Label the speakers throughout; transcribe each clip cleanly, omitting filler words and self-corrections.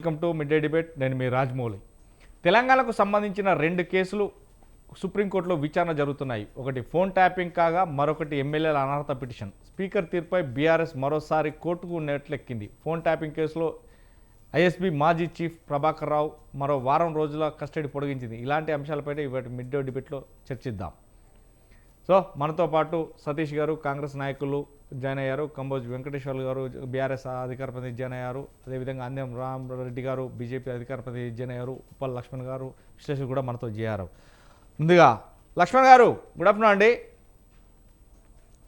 Speaker 1: Welcome to mid day debate. నేను మీ రాజమౌళి. తెలంగాణకు సంబంధించిన 2 కేసులు సుప్రీంకోర్టులో విచారణ జరుగుతున్నాయి. ఒకటి ఫోన్ ట్యాపింగ్ కాగా మరొకటి ఎమ్మెల్యేల అనర్హత పిటిషన్. స్పీకర్ తీర్పై బీఆర్ఎస్ మరోసారి కోర్టుకు నెట్లెక్కింది. ఫోన్ ట్యాపింగ్ కేసులో ఐఎస్బీ మాజీ చీఫ్ ప్రభాకర్ రావు మరో వారం రోజుల కస్టడీ పొడిగించింది. ఇలాంటి అంశాలపై ఇవాటి మిడ్ డే డిబేట్లో చర్చిద్దాం. సో మనతో పాటు సతీష్ గారు కాంగ్రెస్ నాయకులు జాయిన్ అయ్యారు, కంబోజ్ వెంకటేశ్వర్లు గారు బీఆర్ఎస్ అధికార ప్రతినిధి జాయిన్ అయ్యారు, అదేవిధంగా అంద్యం రామరెడ్డి గారు బీజేపీ అధికార ప్రతినిధి జాయిన్ అయ్యారు, ఉప్పల్ లక్ష్మణ్ గారు విశ్లేషకులు కూడా మనతో చేరారు. ముందుగా లక్ష్మణ్ గారు, గుడ్ ఆఫ్టర్నూన్ అండి.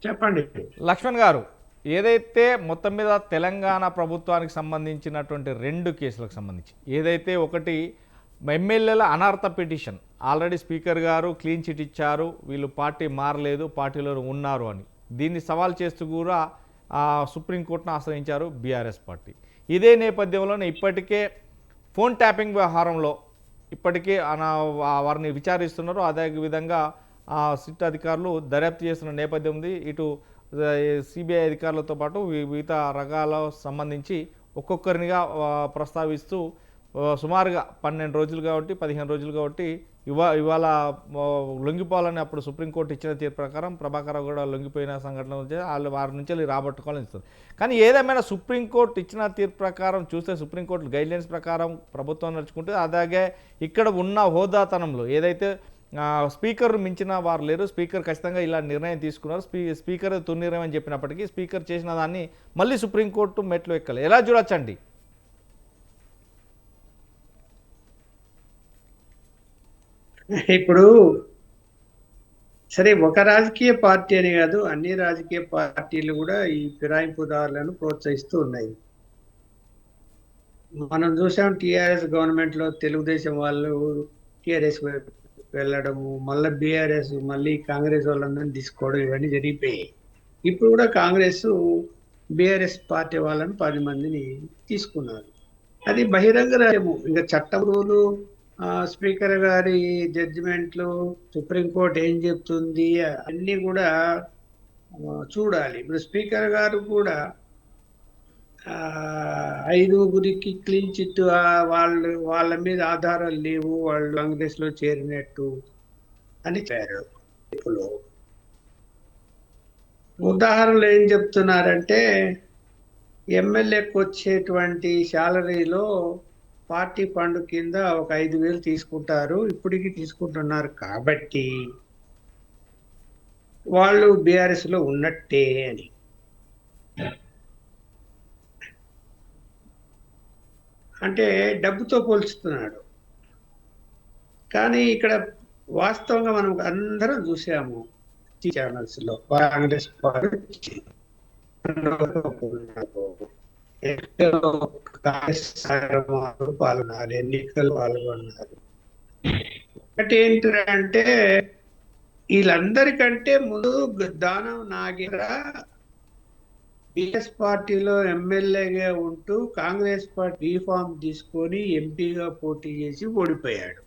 Speaker 2: చెప్పండి
Speaker 1: లక్ష్మణ్ గారు, ఏదైతే మొత్తం మీద తెలంగాణ ప్రభుత్వానికి సంబంధించినటువంటి 2 కేసులకు సంబంధించి ఏదైతే ఒకటి ఎమ్మెల్యేల అనర్హత పిటిషన్, ఆల్రెడీ స్పీకర్ గారు క్లీన్ చిట్ ఇచ్చారు, వీళ్ళు పార్టీ మారలేదు, పార్టీలో ఉన్నారు అని, దీన్ని సవాల్ చేస్తూ కూడా సుప్రీంకోర్టును ఆశ్రయించారు బీఆర్ఎస్ పార్టీ. ఇదే నేపథ్యంలోనే ఇప్పటికే ఫోన్ ట్యాపింగ్ వ్యవహారంలో ఇప్పటికే వారిని విచారిస్తున్నారు. అదేవిధంగా సిట్ అధికారులు దర్యాప్తు చేస్తున్న నేపథ్యం ఉంది. ఇటు సిబిఐ అధికారులతో పాటు వివిధ రకాలకు సంబంధించి ఒక్కొక్కరినిగా ప్రస్తావిస్తూ సుమారుగా 12 రోజులు కాబట్టి 15 రోజులు కాబట్టి ఇవాళ లొంగిపోవాలని అప్పుడు సుప్రీంకోర్టు ఇచ్చిన తీర్పు ప్రకారం ప్రభాకర్ కూడా లొంగిపోయిన సంఘటన వారి నుంచి రాబట్టుకోవాలని ఇస్తుంది. కానీ ఏదేమైనా సుప్రీంకోర్టు ఇచ్చిన తీర్పు ప్రకారం చూస్తే సుప్రీంకోర్టు గైడ్లైన్స్ ప్రకారం ప్రభుత్వం నడుచుకుంటే, అలాగే ఇక్కడ ఉన్న హోదాతనంలో ఏదైతే స్పీకర్ మించిన వారు లేరు, స్పీకర్ ఖచ్చితంగా ఇలా నిర్ణయం తీసుకున్నారు, స్పీకర్ తుర్నిర్ణయం అని చెప్పినప్పటికీ స్పీకర్ చేసిన దాన్ని మళ్ళీ సుప్రీంకోర్టు మెట్లు ఎక్కలేదు. ఎలా చూడొచ్చండి?
Speaker 2: ఇప్పుడు సరే, ఒక రాజకీయ పార్టీ అని కాదు, అన్ని రాజకీయ పార్టీలు కూడా ఈ ఫిరాయింపుదారులను ప్రోత్సహిస్తూ ఉన్నాయి. మనం చూసాం టిఆర్ఎస్ గవర్నమెంట్ లో తెలుగుదేశం వాళ్ళు టిఆర్ఎస్ వెళ్ళడము, మళ్ళీ బీఆర్ఎస్ మళ్ళీ కాంగ్రెస్ వాళ్ళందరినీ తీసుకోవడం, ఇవన్నీ జరిగిపోయాయి. ఇప్పుడు కూడా కాంగ్రెస్ బీఆర్ఎస్ పార్టీ వాళ్ళని 10 మందిని తీసుకున్నారు. అది బహిరంగ రాజ్యము. ఇంకా చట్టం రూలు, స్పీకర్ గారి జడ్జిమెంట్లు, సుప్రీంకోర్టు ఏం చెప్తుంది అన్నీ కూడా చూడాలి. ఇప్పుడు స్పీకర్ గారు కూడా 5గురికి క్లీన్ చిట్, వాళ్ళ మీద ఆధారాలు లేవు, వాళ్ళు కాంగ్రెస్ లో చేరినట్టు అని చెప్పారు. ఇప్పుడు ఉదాహరణలు ఏం చెప్తున్నారంటే, ఎమ్మెల్యేకి వచ్చేటువంటి శాలరీలో పార్టీ ఫండ్ కింద ఒక 5,000 తీసుకుంటారు, ఇప్పటికీ తీసుకుంటున్నారు, కాబట్టి వాళ్ళు బీఆర్ఎస్ లో ఉన్నట్టే అని. అంటే డబ్బుతో పోల్చుతున్నాడు. కానీ ఇక్కడ వాస్తవంగా మనం అందరం చూసాము ఛానల్స్ లో, కాంగ్రెస్ పార్టీ పాల్గొన్నారు, ఎన్నికలు పాల్గొన్నారు. ఒకటి ఏంటంటే, వీళ్ళందరికంటే ముందు దానం నాగేంద్ర బిఎస్ పార్టీలో ఎమ్మెల్యేగా ఉంటూ కాంగ్రెస్ పార్టీ రీఫార్మ్ తీసుకొని ఎంపీగా పోటీ చేసి ఓడిపోయాడు.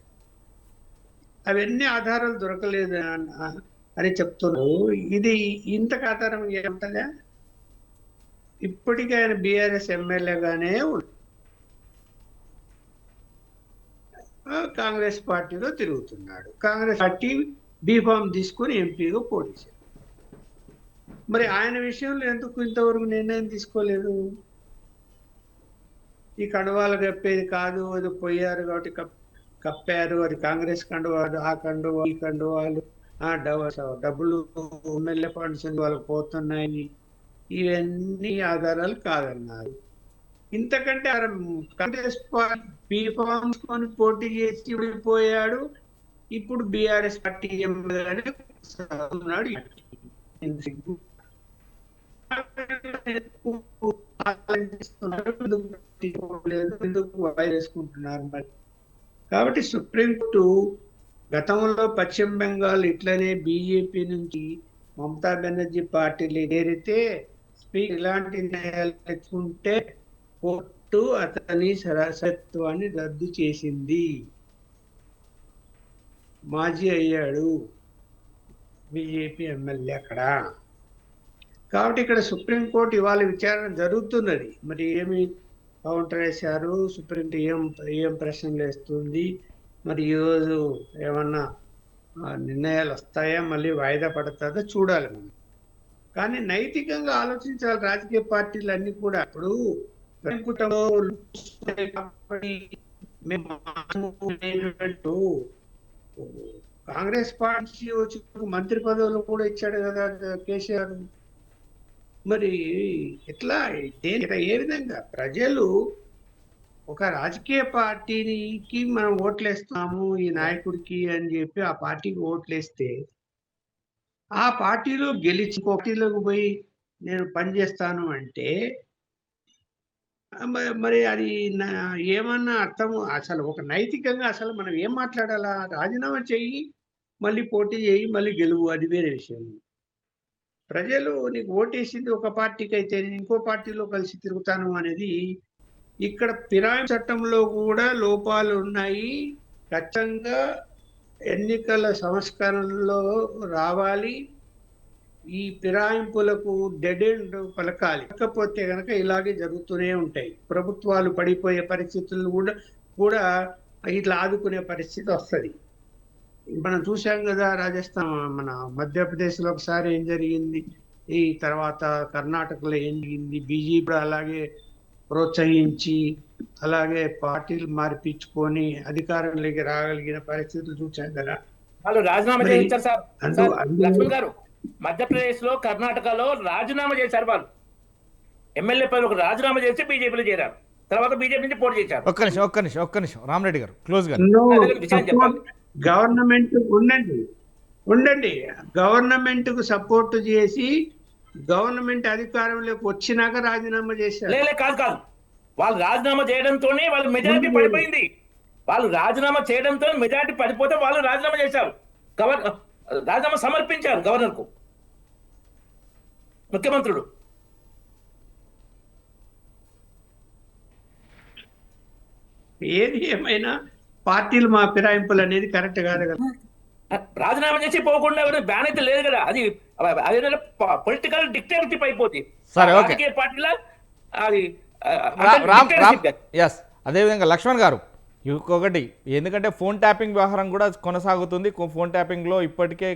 Speaker 2: అవన్నీ ఆధారాలు దొరకలేదు అని చెప్తున్నారు. ఇది ఇంతకు ఆధారం ఏముంటుందా? ఇప్పటికీ ఆయన బీఆర్ఎస్ ఎమ్మెల్యేగానే కాంగ్రెస్ పార్టీలో తిరుగుతున్నాడు. కాంగ్రెస్ పార్టీ బీఫామ్ తీసుకుని ఎంపీగా పోటీ చేశాడు. మరి ఆయన విషయంలో ఎందుకు ఇంతవరకు నిర్ణయం తీసుకోలేదు? ఈ కండువాలు కప్పేది కాదు, అది పోయారు కాబట్టి కప్పారు, అది కాంగ్రెస్ కండువాలు, ఆ కండువా ఈ కండువాలు, డబ్బులు ఎమ్మెల్యే ఫండ్స్ వాళ్ళకి పోతున్నాయి, ఇవన్నీ ఆధారాలు కాదన్నారు. ఇంతకంటే కాంగ్రెస్ బీఫామ్స్ కొని పోటీ చేసి విడిపోయాడు, ఇప్పుడు బీఆర్ఎస్ పార్టీ ఎమ్మెల్యేగానే వేసుకుంటున్నారు. మరి కాబట్టి సుప్రీంకోర్టు గతంలో పశ్చిమ బెంగాల్ ఇట్లనే బీజేపీ నుంచి మమతా బెనర్జీ పార్టీలు ఏరితే స్పీకర్ ఇలాంటి నిర్ణయాలు తెచ్చుకుంటే కోర్టు అతని సరసత్వాన్ని రద్దు చేసింది. మాజీ అయ్యాడు బీజేపీ ఎమ్మెల్యే అక్కడ. కాబట్టి ఇక్కడ సుప్రీంకోర్టు ఇవాళ విచారణ జరుగుతున్నది. మరి ఏమి కౌంటర్ వేశారు. సుప్రీం ఏం ప్రశ్నలు వేస్తుంది, మరి ఈరోజు ఏమన్నా నిర్ణయాలు వస్తాయా, మళ్ళీ వాయిదా పడుతుందో చూడాలి మనం. కానీ నైతికంగా ఆలోచించాలి రాజకీయ పార్టీలు అన్ని కూడా. ఇప్పుడు వెంకుటంలో కాంగ్రెస్ పార్టీ వచ్చి మంత్రి పదవులు కూడా ఇచ్చాడు కదా కేసీఆర్. మరి ఎట్లా ఏ విధంగా ప్రజలు ఒక రాజకీయ పార్టీకి మనం ఓట్లేస్తున్నాము ఈ నాయకుడికి అని చెప్పి ఆ పార్టీకి ఓట్లేస్తే, ఆ పార్టీలో గెలిచి పార్టీలోకి పోయి నేను పనిచేస్తాను అంటే మరి అది ఏమన్నా అర్థము? అసలు ఒక నైతికంగా అసలు మనం ఏం మాట్లాడాలా? రాజీనామా చెయ్యి, మళ్ళీ పోటీ చేయి, మళ్ళీ గెలువు, అది వేరే విషయం. ప్రజలు నీకు ఓటేసింది ఒక పార్టీకి అయితే నేను ఇంకో పార్టీలో కలిసి తిరుగుతాను అనేది, ఇక్కడ ఫిరాయింపు చట్టంలో కూడా లోపాలు ఉన్నాయి. ఖచ్చితంగా ఎన్నికల సంస్కరణలో రావాలి. ఈ ఫిరాయింపులకు డెడ్ ఎండ్ పలకాలి. లేకపోతే కనుక ఇలాగే జరుగుతూనే ఉంటాయి. ప్రభుత్వాలు పడిపోయే పరిస్థితులు కూడా ఇట్లా ఆదుకునే పరిస్థితి వస్తుంది. మనం చూసాం కదా రాజస్థాన్, మన మధ్యప్రదేశ్లో ఒకసారి ఏం జరిగింది, ఈ తర్వాత కర్ణాటకలో ఏం జరిగింది. బీజేపీ అలాగే ప్రోత్సహించి అలాగే పార్టీలు మార్పించుకొని అధికారంలోకి రాగలిగిన పరిస్థితులు చూసాం కదా.
Speaker 3: వాళ్ళు రాజీనామా
Speaker 2: మరి
Speaker 3: చేయించారు సార్.
Speaker 2: అందు
Speaker 3: లక్ష్మణ్ గారు, మధ్యప్రదేశ్ లో కర్ణాటకలో రాజీనామా చేశారు. వాళ్ళు ఎమ్మెల్యే పదవికి రాజీనామా చేసి బీజేపీలో చేరారు. తర్వాత బీజేపీ నుంచి పోటీ చేశారు.
Speaker 1: ఒక్క నిమిషం రామరెడ్డి గారు క్లోజ్ గా
Speaker 3: విషయం చెప్పాలి.
Speaker 2: గవర్నమెంట్ ఉండండి గవర్నమెంట్ కు సపోర్ట్ చేసి గవర్నమెంట్ అధికారంలోకి వచ్చినాక రాజీనామా చేశారు.
Speaker 3: కాదు, వాళ్ళు రాజీనామా చేయడంతోనే వాళ్ళ మెజారిటీ పడిపోయింది. వాళ్ళు రాజీనామా చేయడంతో మెజారిటీ పడిపోతే వాళ్ళు రాజీనామా చేశారు. రాజీనామా సమర్పించారు గవర్నర్ కు, ముఖ్యమంత్రుడు.
Speaker 2: ఏది ఏమైనా పార్టీలు మా ఫిరాయింపులు అనేది కరెక్ట్ కాదు కదా.
Speaker 3: రాజీనామా చేసి పోకుండా బ్యాన్ అయితే లేదు కదా. అది పొలిటికల్ డిక్టేటర్షిప్ అయిపోతుంది రాజకీయ పార్టీల. అది
Speaker 1: అదేవిధంగా లక్ష్మణ్ గారు ఇంకొకటి, ఎందుకంటే ఫోన్ ట్యాపింగ్ వ్యవహారం కూడా కొనసాగుతుంది. ఫోన్ ట్యాపింగ్లో ఇప్పటికే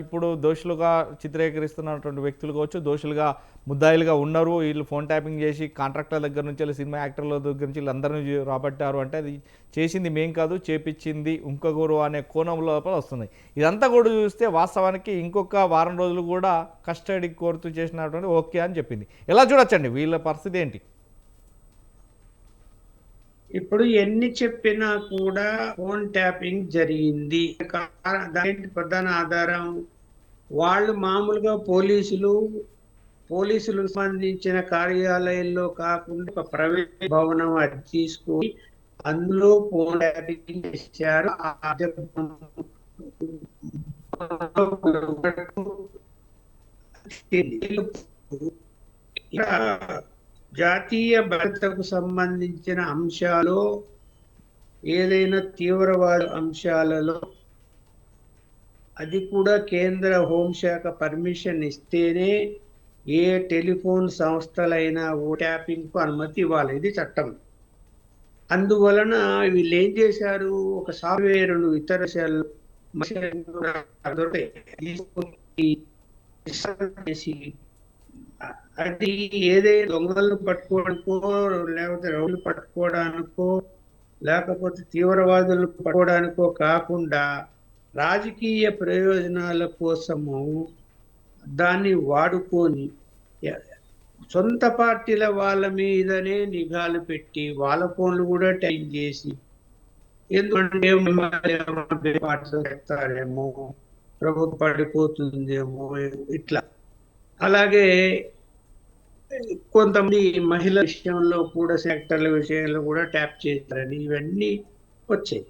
Speaker 1: ఇప్పుడు దోషులుగా చిత్రీకరిస్తున్నటువంటి వ్యక్తులు కావచ్చు, దోషులుగా ముద్దాయిలుగా ఉన్నారు. వీళ్ళు ఫోన్ ట్యాపింగ్ చేసి కాంట్రాక్టర్ల దగ్గర నుంచి వెళ్ళి సినిమా యాక్టర్ల దగ్గర నుంచి వీళ్ళందరినీ రాబట్టారు అంటే అది చేసింది మేం కాదు, చేపించింది ఇంకొకరు అనే కోణం లోపల వస్తుంది. ఇదంతా కూడా చూస్తే వాస్తవానికి ఇంకొక వారం రోజులు కూడా కస్టడీ కోరుతూ చేసినటువంటి ఓకే అని చెప్పింది. ఎలా చూడొచ్చండి వీళ్ళ పరిస్థితి ఏంటి?
Speaker 2: ఇప్పుడు ఎన్ని చెప్పినా కూడా ఫోన్ ట్యాపింగ్ జరిగింది. దానికి ప్రధాన ఆధారం వాళ్ళు మామూలుగా పోలీసులకు సంబంధించిన కార్యాలయంలో కాకుండా ఒక ప్రైవేట్ భవనం అది తీసుకొని అందులో ఫోన్ ట్యాపింగ్ చేశారు. జాతీయ భద్రతకు సంబంధించిన అంశాలు ఏదైనా తీవ్రవాద అంశాలలో అది కూడా కేంద్ర హోంశాఖ పర్మిషన్ ఇస్తేనే ఏ టెలిఫోన్ సంస్థలైనా ఓ ట్యాపింగ్కు అనుమతి ఇవ్వాలి. ఇది చట్టం. అందువలన వీళ్ళు ఏం చేశారు, ఒక సాఫ్ట్వేర్ను ఇతర అది ఏదైనా దొంగలను పట్టుకోవడానికో లేకపోతే రౌలు పట్టుకోవడానికో లేకపోతే తీవ్రవాదులను పట్టుకోవడానికో కాకుండా రాజకీయ ప్రయోజనాల కోసము దాన్ని వాడుకొని సొంత పార్టీల వాళ్ళ మీదనే నిఘాలు పెట్టి వాళ్ళ ఫోన్లు కూడా టైం చేసి, ఎందుకంటే పెడతారేమో, ప్రభుత్వం పడిపోతుందేమో ఇట్లా. అలాగే కొంతమంది మహిళల విషయంలో కూడా, సెక్టర్ల విషయంలో కూడా ట్యాప్ చేస్తారని ఇవన్నీ వచ్చాయి.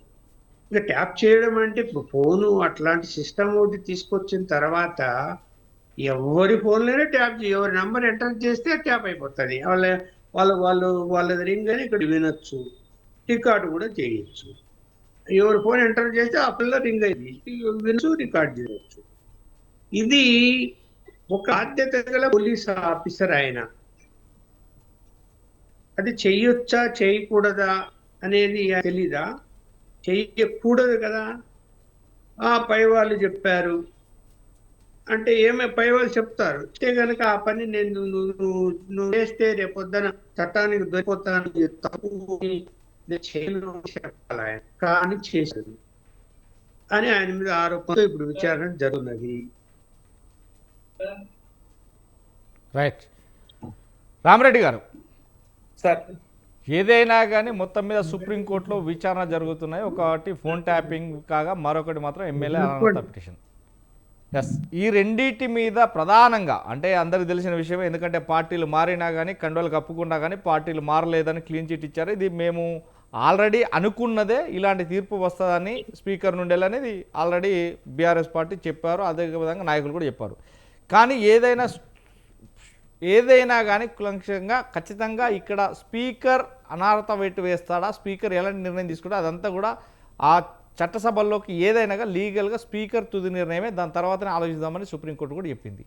Speaker 2: ఇంకా ట్యాప్ చేయడం అంటే ఇప్పుడు ఫోను అట్లాంటి సిస్టమ్ ఒకటి తీసుకొచ్చిన తర్వాత ఎవరి ఫోన్లోనే ట్యాప్ ఎవరి నెంబర్ ఎంటర్ చేస్తే ట్యాప్ అయిపోతుంది. వాళ్ళది రింగ్ అని ఇక్కడ వినొచ్చు, రికార్డు కూడా చేయొచ్చు. ఎవరి ఫోన్ ఎంటర్ చేస్తే ఆ పిల్ల రింగ్ అయింది వినొచ్చు, రికార్డ్ చేయవచ్చు. ఇది ఒక బాధ్యత గల పోలీస్ ఆఫీసర్ ఆయన అది చెయ్యొచ్చా చేయకూడదా అనేది తెలీదా? చెయ్యకూడదు కదా. పై వాళ్ళు చెప్పారు అంటే పై వాళ్ళు చెప్తారు. అయితే గనక ఆ పని నువ్వు చేస్తే రేపొద్దున చట్టానికి దొరికిపోతాను, తప్పు నేను చేయను చెప్పాలి ఆయన. కానీ చేశాడు అని ఆయన మీద ఆరోపణతో ఇప్పుడు విచారణ జరుగుతున్నది.
Speaker 1: రైట్. రామరెడ్డి గారు,
Speaker 3: సార్
Speaker 1: ఏదైనా కానీ మొత్తం మీద సుప్రీంకోర్టులో విచారణ జరుగుతున్నాయి. ఒకటి ఫోన్ ట్యాపింగ్ కాగా మరొకటి మాత్రం ఎమ్మెల్యే అనర్హత పిటిషన్. ఎస్, ఈ రెండింటి మీద ప్రధానంగా అంటే అందరికి తెలిసిన విషయమే. ఎందుకంటే పార్టీలు మారినా కానీ కండోలు కప్పుకున్నా కానీ పార్టీలు మారలేదని క్లీన్ చిట్ ఇచ్చారు. ఇది మేము ఆల్రెడీ అనుకున్నదే, ఇలాంటి తీర్పు వస్తుందని స్పీకర్ నుండి అనేది ఆల్రెడీ బీఆర్ఎస్ పార్టీ చెప్పారు. అదేవిధంగా నాయకులు కూడా చెప్పారు. కానీ ఏదైనా కానీ కులంక్షంగా ఖచ్చితంగా ఇక్కడ స్పీకర్ అనర్హత వేటు వేస్తాడా, స్పీకర్ ఎలాంటి నిర్ణయం తీసుకుంటా అదంతా కూడా ఆ చట్టసభల్లోకి ఏదైనా లీగల్గా స్పీకర్ తుది నిర్ణయమే, దాని తర్వాతనే ఆలోచిద్దామని సుప్రీంకోర్టు కూడా చెప్పింది.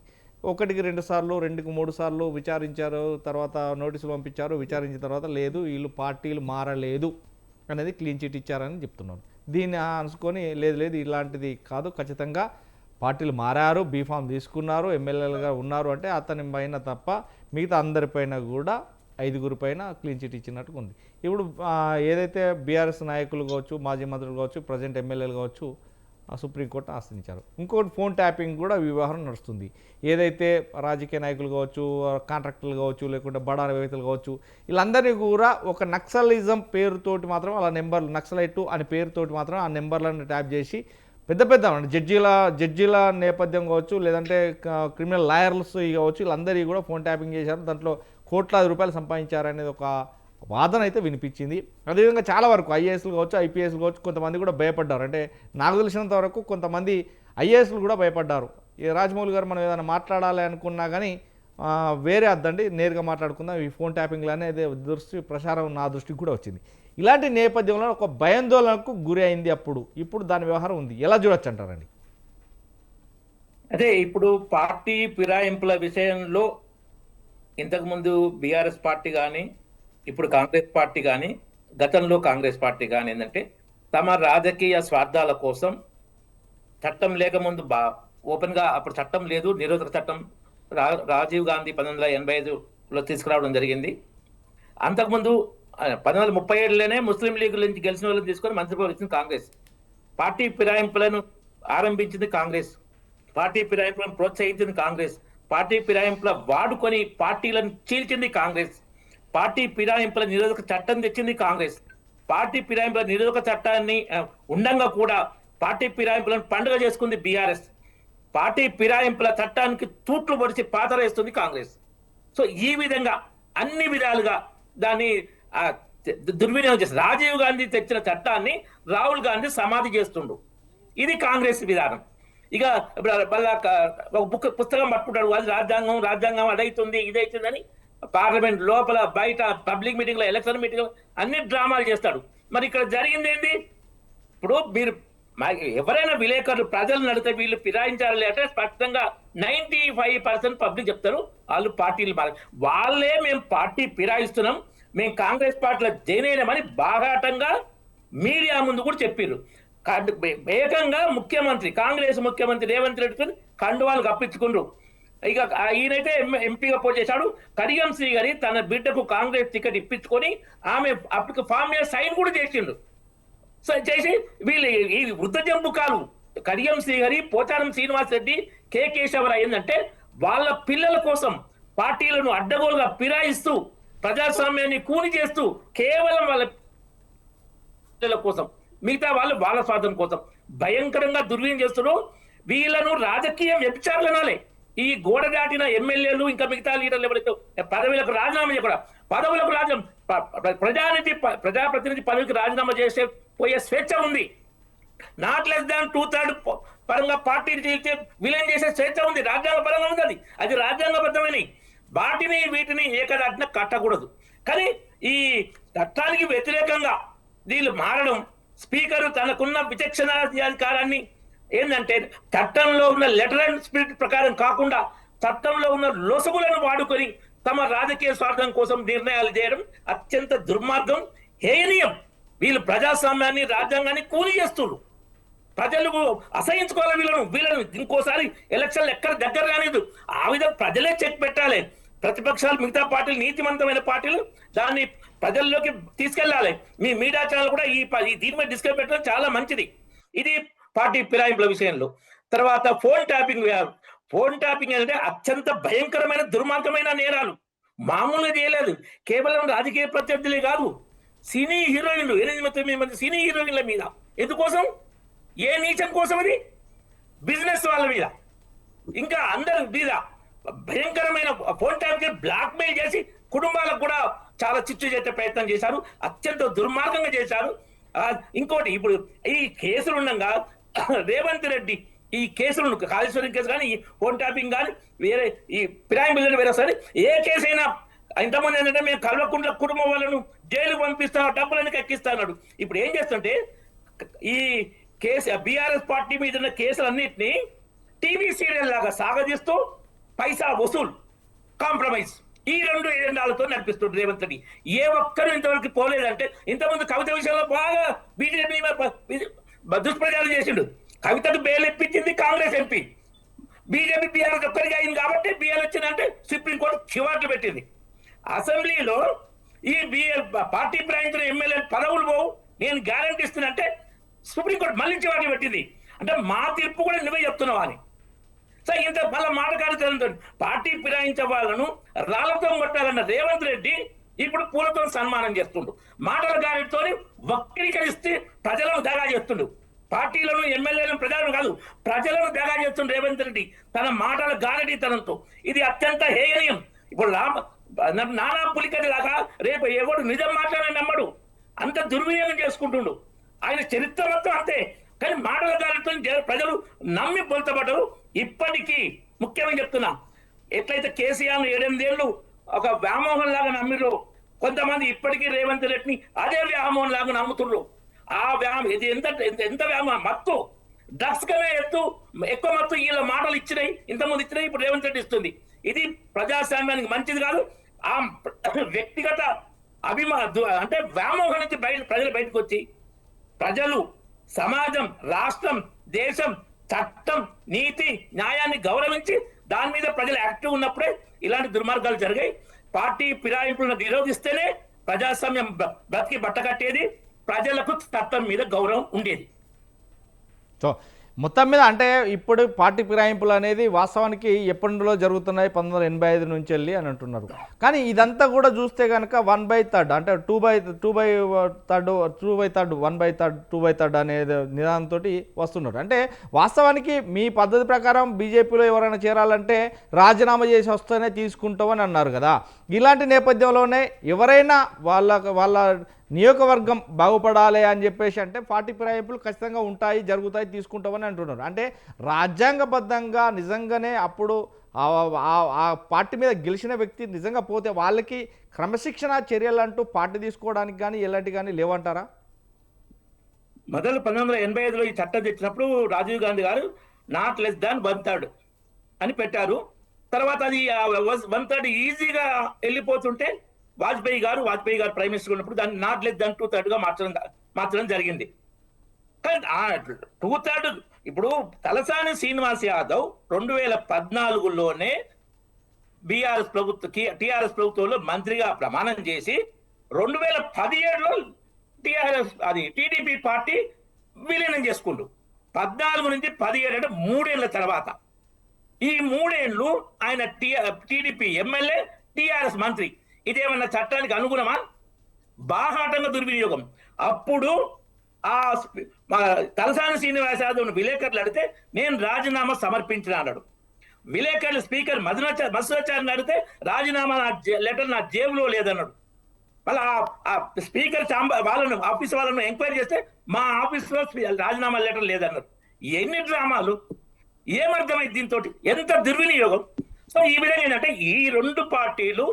Speaker 1: 1కి 2 సార్లు 2కి 3 సార్లు విచారించారు, తర్వాత నోటీసులు పంపించారు. విచారించిన తర్వాత లేదు, వీళ్ళు పార్టీలు మారలేదు అనేది క్లీన్ చిట్ ఇచ్చారని చెప్తున్నారు. దీన్ని అనుకొని లేదు ఇలాంటిది కాదు, ఖచ్చితంగా పార్టీలు మారారు, బీఫామ్ తీసుకున్నారు, ఎమ్మెల్యేలుగా ఉన్నారు అంటే అతని పైన తప్ప మిగతా అందరిపైన కూడా 5గురి పైన క్లీన్ చిట్ ఇచ్చినట్టుగా ఉంది. ఇప్పుడు ఏదైతే బీఆర్ఎస్ నాయకులు కావచ్చు, మాజీ మంత్రులు కావచ్చు, ప్రజెంట్ ఎమ్మెల్యేలు కావచ్చు సుప్రీంకోర్టు ఆశ్రయించారు. ఇంకోటి ఫోన్ ట్యాపింగ్ కూడా వ్యవహారం నడుస్తుంది. ఏదైతే రాజకీయ నాయకులు కావచ్చు, కాంట్రాక్టర్లు కావచ్చు, లేకుంటే బడా వ్యక్తులు కావచ్చు, వీళ్ళందరినీ కూడా ఒక నక్సలిజం పేరుతోటి మాత్రం వాళ్ళ నెంబర్లు, నక్సలైట్ అనే పేరుతోటి మాత్రం ఆ నెంబర్లను ట్యాప్ చేసి పెద్ద జడ్జీల నేపథ్యం కావచ్చు, లేదంటే క్రిమినల్ లాయర్స్ కావచ్చు, వీళ్ళందరికీ కూడా ఫోన్ ట్యాపింగ్ చేశారు. దాంట్లో కోట్లాది రూపాయలు సంపాదించారనేది ఒక వాదన అయితే వినిపించింది. అదేవిధంగా చాలా వరకు ఐఏఎస్లు కావచ్చు, ఐపీఎస్లు కావచ్చు, కొంతమంది కూడా భయపడ్డారు. అంటే నాకు తెలిసినంత వరకు కొంతమంది ఐఏఎస్లు కూడా భయపడ్డారు. ఈ రాజమౌళి గారు మనం ఏదైనా మాట్లాడాలి అనుకున్నా కానీ వేరే అద్దండి, నేరుగా మాట్లాడుకుందాం, ఈ ఫోన్ ట్యాపింగ్లు అనేది ప్రచారం నా దృష్టికి కూడా వచ్చింది. ఇలాంటి నేపథ్యంలో ఒక భయాందోళనకు గురి అయింది. ఇప్పుడు దాని వ్యవహారం ఉంది. ఎలా చూడొచ్చు అంటారండి?
Speaker 3: అదే ఇప్పుడు పార్టీ ఫిరాయింపుల విషయంలో ఇంతకుముందు బీఆర్ఎస్ పార్టీ కానీ, ఇప్పుడు కాంగ్రెస్ పార్టీ కానీ, గతంలో కాంగ్రెస్ పార్టీ కానీ ఏంటంటే తమ రాజకీయ స్వార్థాల కోసం చట్టం లేకముందు ఓపెన్గా, అప్పుడు చట్టం లేదు, నిరోధక చట్టం రాజీవ్ గాంధీ 1985లో తీసుకురావడం జరిగింది. అంతకుముందు 1937లోనే ముస్లిం లీగ్ నుంచి గెలిచిన వాళ్ళని తీసుకొని మంత్రి పదవి ఇచ్చింది కాంగ్రెస్. పార్టీ ఫిరాయింపులను ఆరంభించింది కాంగ్రెస్, పార్టీ ఫిరాయింపులను ప్రోత్సహించింది కాంగ్రెస్, పార్టీ ఫిరాయింపుల వాడుకొని పార్టీలను చీల్చింది కాంగ్రెస్, పార్టీ ఫిరాయింపుల నిరోధక చట్టం తెచ్చింది కాంగ్రెస్, పార్టీ ఫిరాయింపుల నిరోధక చట్టాన్ని ఉండంగా కూడా పార్టీ ఫిరాయింపులను పండుగ చేసుకుంది బీఆర్ఎస్, పార్టీ ఫిరాయింపుల చట్టానికి తూట్లు పొడిచి పాతరేస్తుంది కాంగ్రెస్. సో ఈ విధంగా అన్ని విధాలుగా దాన్ని దుర్వినియోగం చేస్తారు. రాజీవ్ గాంధీ తెచ్చిన చట్టాన్ని రాహుల్ గాంధీ సమాధి చేస్తుండు. ఇది కాంగ్రెస్ విధానం. ఇక మళ్ళా ఒక పుస్తకం పట్టుకుంటాడు, అది రాజ్యాంగం అదైతుంది ఇదైతుంది అని పార్లమెంట్ లోపల బయట పబ్లిక్ మీటింగ్లో, ఎలక్షన్ మీటింగ్లో అన్ని డ్రామాలు చేస్తాడు. మరి ఇక్కడ జరిగింది ఏంటి? ఇప్పుడు మీరు ఎవరైనా విలేకరులు ప్రజలు నడితే వీళ్ళు ఫిరాయించారు అంటే స్పష్టంగా 95% పబ్లిక్ చెప్తారు వాళ్ళు పార్టీలు వాళ్ళే మేము పార్టీ ఫిరాయిస్తున్నాం, మేము కాంగ్రెస్ పార్టీలో జాయిన్ అయినామని బాహాటంగా మీడియా ముందు కూడా చెప్పారు. ఏకంగా ముఖ్యమంత్రి, కాంగ్రెస్ ముఖ్యమంత్రి రేవంత్ రెడ్డిని కండువాలు కప్పించుకుండ్రు. ఇక ఈయనైతే ఎంపీగా పోటీ చేశాడు. కడియం శ్రీగారి తన బిడ్డకు కాంగ్రెస్ టికెట్ ఇప్పించుకొని ఆమె అప్పటికి ఫామ్ మీద సైన్ కూడా చేసిండు. చేసి వీళ్ళు ఈ వృద్ధ జంపుకాలు కడియం శ్రీగారి, పోచారం శ్రీనివాస్ రెడ్డి, కె కేశవరావు ఏంటంటే వాళ్ళ పిల్లల కోసం పార్టీలను అడ్డగోలుగా ఫిరాయిస్తూ ప్రజాస్వామ్యాన్ని కూని చేస్తూ కేవలం వాళ్ళ పిల్లల కోసం, మిగతా వాళ్ళు వాళ్ళ స్వార్థం కోసం భయంకరంగా దుర్వినియోగం చేస్తున్నారు. వీళ్ళను రాజకీయ వ్యభిచారులు అనాలి. ఈ గోడ దాటిన ఎమ్మెల్యేలు ఇంకా మిగతా లీడర్లు ఎవరైతే పదవులకు రాజీనామా కూడా, పదవులకు ప్రజాప్రతినిధి పదవికి రాజీనామా చేసే పోయే స్వేచ్ఛ ఉంది. నాట్ లెస్ దాన్ 2/3 పరంగా పార్టీని విలీనం చేసే స్వేచ్ఛ ఉంది, రాజ్యాంగ పరంగా ఉంది. అది రాజ్యాంగబద్ధమైన వాటిని వీటిని ఏకదాటిన కట్టకూడదు. కానీ ఈ చట్టానికి వ్యతిరేకంగా వీళ్ళు మారడం, స్పీకర్ తనకున్న విచక్షణాధికారాన్ని ఏంటంటే చట్టంలో ఉన్న లెటర్ అండ్ స్పిరిట్ ప్రకారం కాకుండా చట్టంలో ఉన్న లొసుగులను వాడుకొని తమ రాజకీయ స్వార్థం కోసం నిర్ణయాలు చేయడం అత్యంత దుర్మార్గం, హేయనీయం. వీళ్ళు ప్రజాస్వామ్యాన్ని, రాజ్యాంగాన్ని కూలి చేస్తున్నారు. ప్రజలకు అసహించుకోవాలి వీళ్ళను ఇంకోసారి ఎలక్షన్లు ఎక్కడ దగ్గర కాలేదు. ఆ విధంగా ప్రజలే చెక్ పెట్టాలి. ప్రతిపక్షాలు, మిగతా పార్టీలు, నీతివంతమైన పార్టీలు దాన్ని ప్రజల్లోకి తీసుకెళ్లాలి. మీ మీడియా ఛానల్ కూడా దీని మీద డిస్కస్ పెట్టడం చాలా మంచిది. ఇది పార్టీ ఫిరాయింపుల విషయంలో. తర్వాత ఫోన్ ట్యాపింగ్. ఫోన్ ట్యాపింగ్ అంటే అత్యంత భయంకరమైన, దుర్మార్గమైన నేరాలు. మామూలుగా చేయలేదు. కేవలం రాజకీయ ప్రత్యర్థులే కాదు, సినీ హీరోయిన్లు, 8-9 మంది సినీ హీరోయిన్ల మీద. ఎందుకోసం? ఏ నీచం కోసం? అది బిజినెస్ వాళ్ళ మీద, ఇంకా అందరి మీద భయంకరమైన ఫోన్ ట్యాపింగ్, బ్లాక్ మెయిల్ చేసి కుటుంబాలకు కూడా చాలా చిచ్చు చేసే ప్రయత్నం చేశారు. అత్యంత దుర్మార్గంగా చేశారు. ఇంకోటి, ఇప్పుడు ఈ కేసులు ఉండగా రేవంత్ రెడ్డి ఈ కేసులు, కాళేశ్వరం కేసు కానీ, ఈ ఫోన్ ట్యాపింగ్ కానీ, వేరే ఈ ఫిరాయింపులు వేరే సరే ఏ కేసు అయినా ఇంతమంది ఏంటంటే మేము కల్వకుంట్ల కుటుంబం వాళ్ళను జైలు పంపిస్తాం, డబ్బులన్నీ ఎక్కిస్తాడు. ఇప్పుడు ఏం చేస్తుంటే ఈ కేసు బీఆర్ఎస్ పార్టీ మీద ఉన్న కేసులన్నింటినీ టీవీ సీరియల్ లాగా సాగదీస్తూ పైసా వసూలు, కాంప్రమైజ్, ఈ రెండు ఎజెండాలతో నడిపిస్తుంది రేవంత్ రెడ్డి. ఏ ఒక్కరు ఇంతవరకు పోలేదంటే, ఇంతకుముందు కవిత విషయంలో బాగా బీజేపీ దుష్ప్రచారం చేసిండు. కవితకు బెయిల్ ఇప్పించింది కాంగ్రెస్ ఎంపీ. బీజేపీ బీఆర్ఎస్ ఒక్కరికి అయింది కాబట్టి బీఆర్ వచ్చిందంటే సుప్రీంకోర్టు చివాట్లు పెట్టింది. అసెంబ్లీలో ఈ పార్టీ ప్రయాణించిన ఎమ్మెల్యే పదవులు పోవు, నేను గ్యారంటీ ఇస్తున్నంటే సుప్రీంకోర్టు మళ్ళీ చివాట్లు పెట్టింది. అంటే మా తీర్పు కూడా నువ్వే చెప్తున్నావు అని. సో ఇంత మళ్ళీ మాటకాడుతూ పార్టీ ఫిరాయించే వాళ్ళను రాళ్లతో కొట్టాలన్న రేవంత్ రెడ్డి ఇప్పుడు పూలతో సన్మానం చేస్తుండు. మాటల గారితో వక్రీకరిస్తే ప్రజలను దగా చేస్తుండు. పార్టీలను, ఎమ్మెల్యేలను, ప్రజలను కాదు, ప్రజలను దగా చేస్తుండు రేవంత్ రెడ్డి తన మాటల గారడీతనంతో. ఇది అత్యంత హేయనీయం. ఇప్పుడు నానా పులికటి లాగా రేపు ఎవడు నిజం మాట్లాడని నమ్మడు, అంత దుర్వినియోగం చేసుకుంటుండు. ఆయన చరిత్ర మొత్తం అంతే. కానీ మాటల గారితో ప్రజలు నమ్మి పొంతపడ్డరు. ఇప్పటికీ ముఖ్యంగా చెప్తున్నా, ఎట్లయితే కేసీఆర్ 7 ఏళ్ళు ఒక వ్యామోహం లాగా నమ్మిరు, కొంతమంది ఇప్పటికీ రేవంత్ రెడ్డిని అదే వ్యామోహం లాగా నమ్ముతున్నారు. ఆ ఇది ఎంత వ్యామోహం, మత్తు, డ్రగ్స్ కన్నా ఎక్కువ మత్తు వీళ్ళ మాటలు ఇచ్చినాయి, ఇంతకుముందు ఇచ్చినాయి, ఇప్పుడు రేవంత్ రెడ్డి ఇస్తుంది. ఇది ప్రజాస్వామ్యానికి మంచిది కాదు. ఆ వ్యక్తిగత అంటే వ్యామోహం నుంచి ప్రజలు బయటకు వచ్చి ప్రజలు, సమాజం, రాష్ట్రం, దేశం, చట్టం, నీతి, న్యాయాన్ని గౌరవించి దాని మీద ప్రజలు యాక్టివ్ ఉన్నప్పుడే ఇలాంటి దుర్మార్గాలు జరిగాయి. పార్టీ ఫిరాయింపులను నిరోధిస్తేనే ప్రజాస్వామ్యం బ్రతికి బట్టకట్టేది, ప్రజలకు చట్టం మీద గౌరవం ఉండేది.
Speaker 1: సో మొత్తం మీద అంటే ఇప్పుడు పార్టీ ఫిరాయింపులు అనేది వాస్తవానికి ఎప్పటి నుండో జరుగుతున్నాయి, 1985 నుంచి వెళ్ళి అని అంటున్నారు. కానీ ఇదంతా కూడా చూస్తే కనుక 1/3 అంటే 2/3 1/3 అనే నిదానంతో వస్తున్నారు. అంటే వాస్తవానికి మీ పద్ధతి ప్రకారం బీజేపీలో ఎవరైనా చేరాలంటే రాజీనామా చేసి వస్తేనే తీసుకుంటామని అన్నారు కదా. ఇలాంటి నేపథ్యంలోనే ఎవరైనా వాళ్ళ నియోజకవర్గం బాగుపడాలి అని చెప్పేసి అంటే పార్టీ ఫిరాయింపులు ఖచ్చితంగా ఉంటాయి, జరుగుతాయి, తీసుకుంటామని అంటున్నారు. అంటే రాజ్యాంగబద్ధంగా నిజంగానే అప్పుడు ఆ పార్టీ మీద గెలిచిన వ్యక్తి నిజంగా పోతే వాళ్ళకి క్రమశిక్షణ చర్యలు అంటూ పార్టీ తీసుకోవడానికి కానీ ఎలాంటి కానీ లేవంటారా?
Speaker 3: మొదలు 1985లో ఈ చట్టం తెచ్చినప్పుడు రాజీవ్ గాంధీ గారు నాట్ లెస్ దాన్ 1/3 అని పెట్టారు. తర్వాత అది 1/3 ఈజీగా వెళ్ళిపోతుంటే వాజ్పేయి గారు ప్రైమ్ మినిస్టర్ ఉన్నప్పుడు దాన్ని నాట్ లెస్ దాన్ 2/3గా మార్చడం జరిగింది. కానీ 2/3 ఇప్పుడు తలసాని శ్రీనివాస్ యాదవ్ 2014లోనే టీఆర్ఎస్ ప్రభుత్వంలో మంత్రిగా ప్రమాణం చేసి 2017లో టీడీపీ పార్టీ విలీనం చేసుకుంటూ 14 నుంచి 17 అంటే 3 ఏళ్ల తర్వాత, ఈ 3 ఏళ్లు ఆయన టీడీపీ ఎమ్మెల్యే, టీఆర్ఎస్ మంత్రి. ఇదేమన్నా చట్టానికి అనుగుణమా? బాహాటంగా దుర్వినియోగం. అప్పుడు ఆ తలసాని శ్రీనివాస్ యాదవ్ విలేకరులు అడిగితే నేను రాజీనామా సమర్పించిన అన్నాడు. విలేకరులు స్పీకర్ మధురాచార్యని అడిగితే రాజీనామా లెటర్ నా జేబులో లేదన్నాడు. మళ్ళీ ఆ స్పీకర్ వాళ్ళను ఆఫీస్ వాళ్ళను ఎంక్వైరీ చేస్తే మా ఆఫీస్లో రాజీనామా లెటర్ లేదన్నారు. ఎన్ని డ్రామాలు! ఏమర్థమైంది దీంతో? ఎంత దుర్వినియోగం! సో ఈ విధంగా ఏంటంటే ఈ 2 పార్టీలు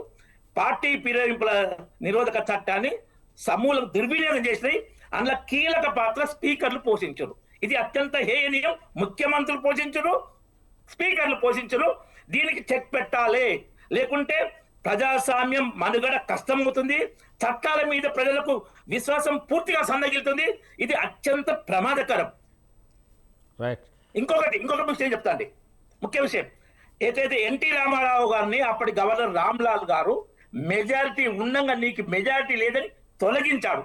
Speaker 3: పార్టీ ఫిరాయింపుల నిరోధక చట్టాన్ని సమూలం దుర్వినియోగం చేసినాయి. అందులో కీలక పాత్ర స్పీకర్లు పోషించరు. ఇది అత్యంత హేయనీయం. ముఖ్యమంత్రులు పోషించరు, స్పీకర్లు పోషించరు. దీనికి చెక్ పెట్టాలి. లేకుంటే ప్రజాస్వామ్యం మనుగడ కష్టమవుతుంది, చట్టాల మీద ప్రజలకు విశ్వాసం పూర్తిగా సన్నగిలుతుంది. ఇది అత్యంత ప్రమాదకరం.
Speaker 1: రైట్.
Speaker 3: ఇంకొక విషయం చెప్తా అండి, ముఖ్య విషయం. ఏదైతే ఎన్టీ రామారావు గారిని అప్పటి గవర్నర్ రామ్లాల్ గారు మెజారిటీ ఉండగా నీకు మెజారిటీ లేదని తొలగించాడు.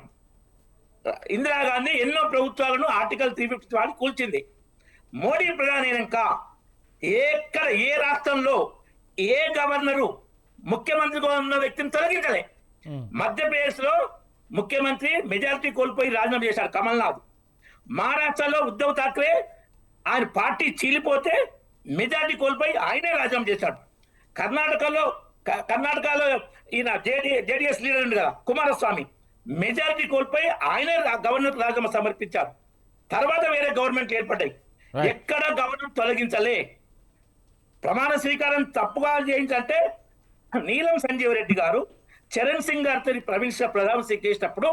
Speaker 3: ఇందిరాగాంధీ ఎన్నో ప్రభుత్వాలను ఆర్టికల్ 350 కూల్చింది. మోడీ ప్రధాని అయినాక ఎక్కడ ఏ రాష్ట్రంలో ఏ గవర్నరు ముఖ్యమంత్రిగా ఉన్న వ్యక్తిని తొలగించలే. మధ్యప్రదేశ్ లో ముఖ్యమంత్రి మెజారిటీ కోల్పోయి రాజీనామా చేశారు కమల్నాథ్. మహారాష్ట్రలో ఉద్ధవ్ ఠాక్రే ఆయన పార్టీ చీలిపోతే మెజారిటీ కోల్పోయి ఆయనే రాజీనామా చేశాడు. కర్ణాటకలో ఈయన జేడీఎస్ లీడర్ ఉంది కదా కుమారస్వామి, మెజారిటీ కోల్పోయి ఆయనే గవర్నర్ రాజీనామా సమర్పించారు. తర్వాత వేరే గవర్నమెంట్ ఏర్పడ్డాయి. ఎక్కడ గవర్నర్ తొలగించలే. ప్రమాణ స్వీకారం తప్పుగా చేయించంటే నీలం సంజీవ్ రెడ్డి గారు చరణ్ సింగ్ గారితో ప్రమాణ స్వీకారం చేసినప్పుడు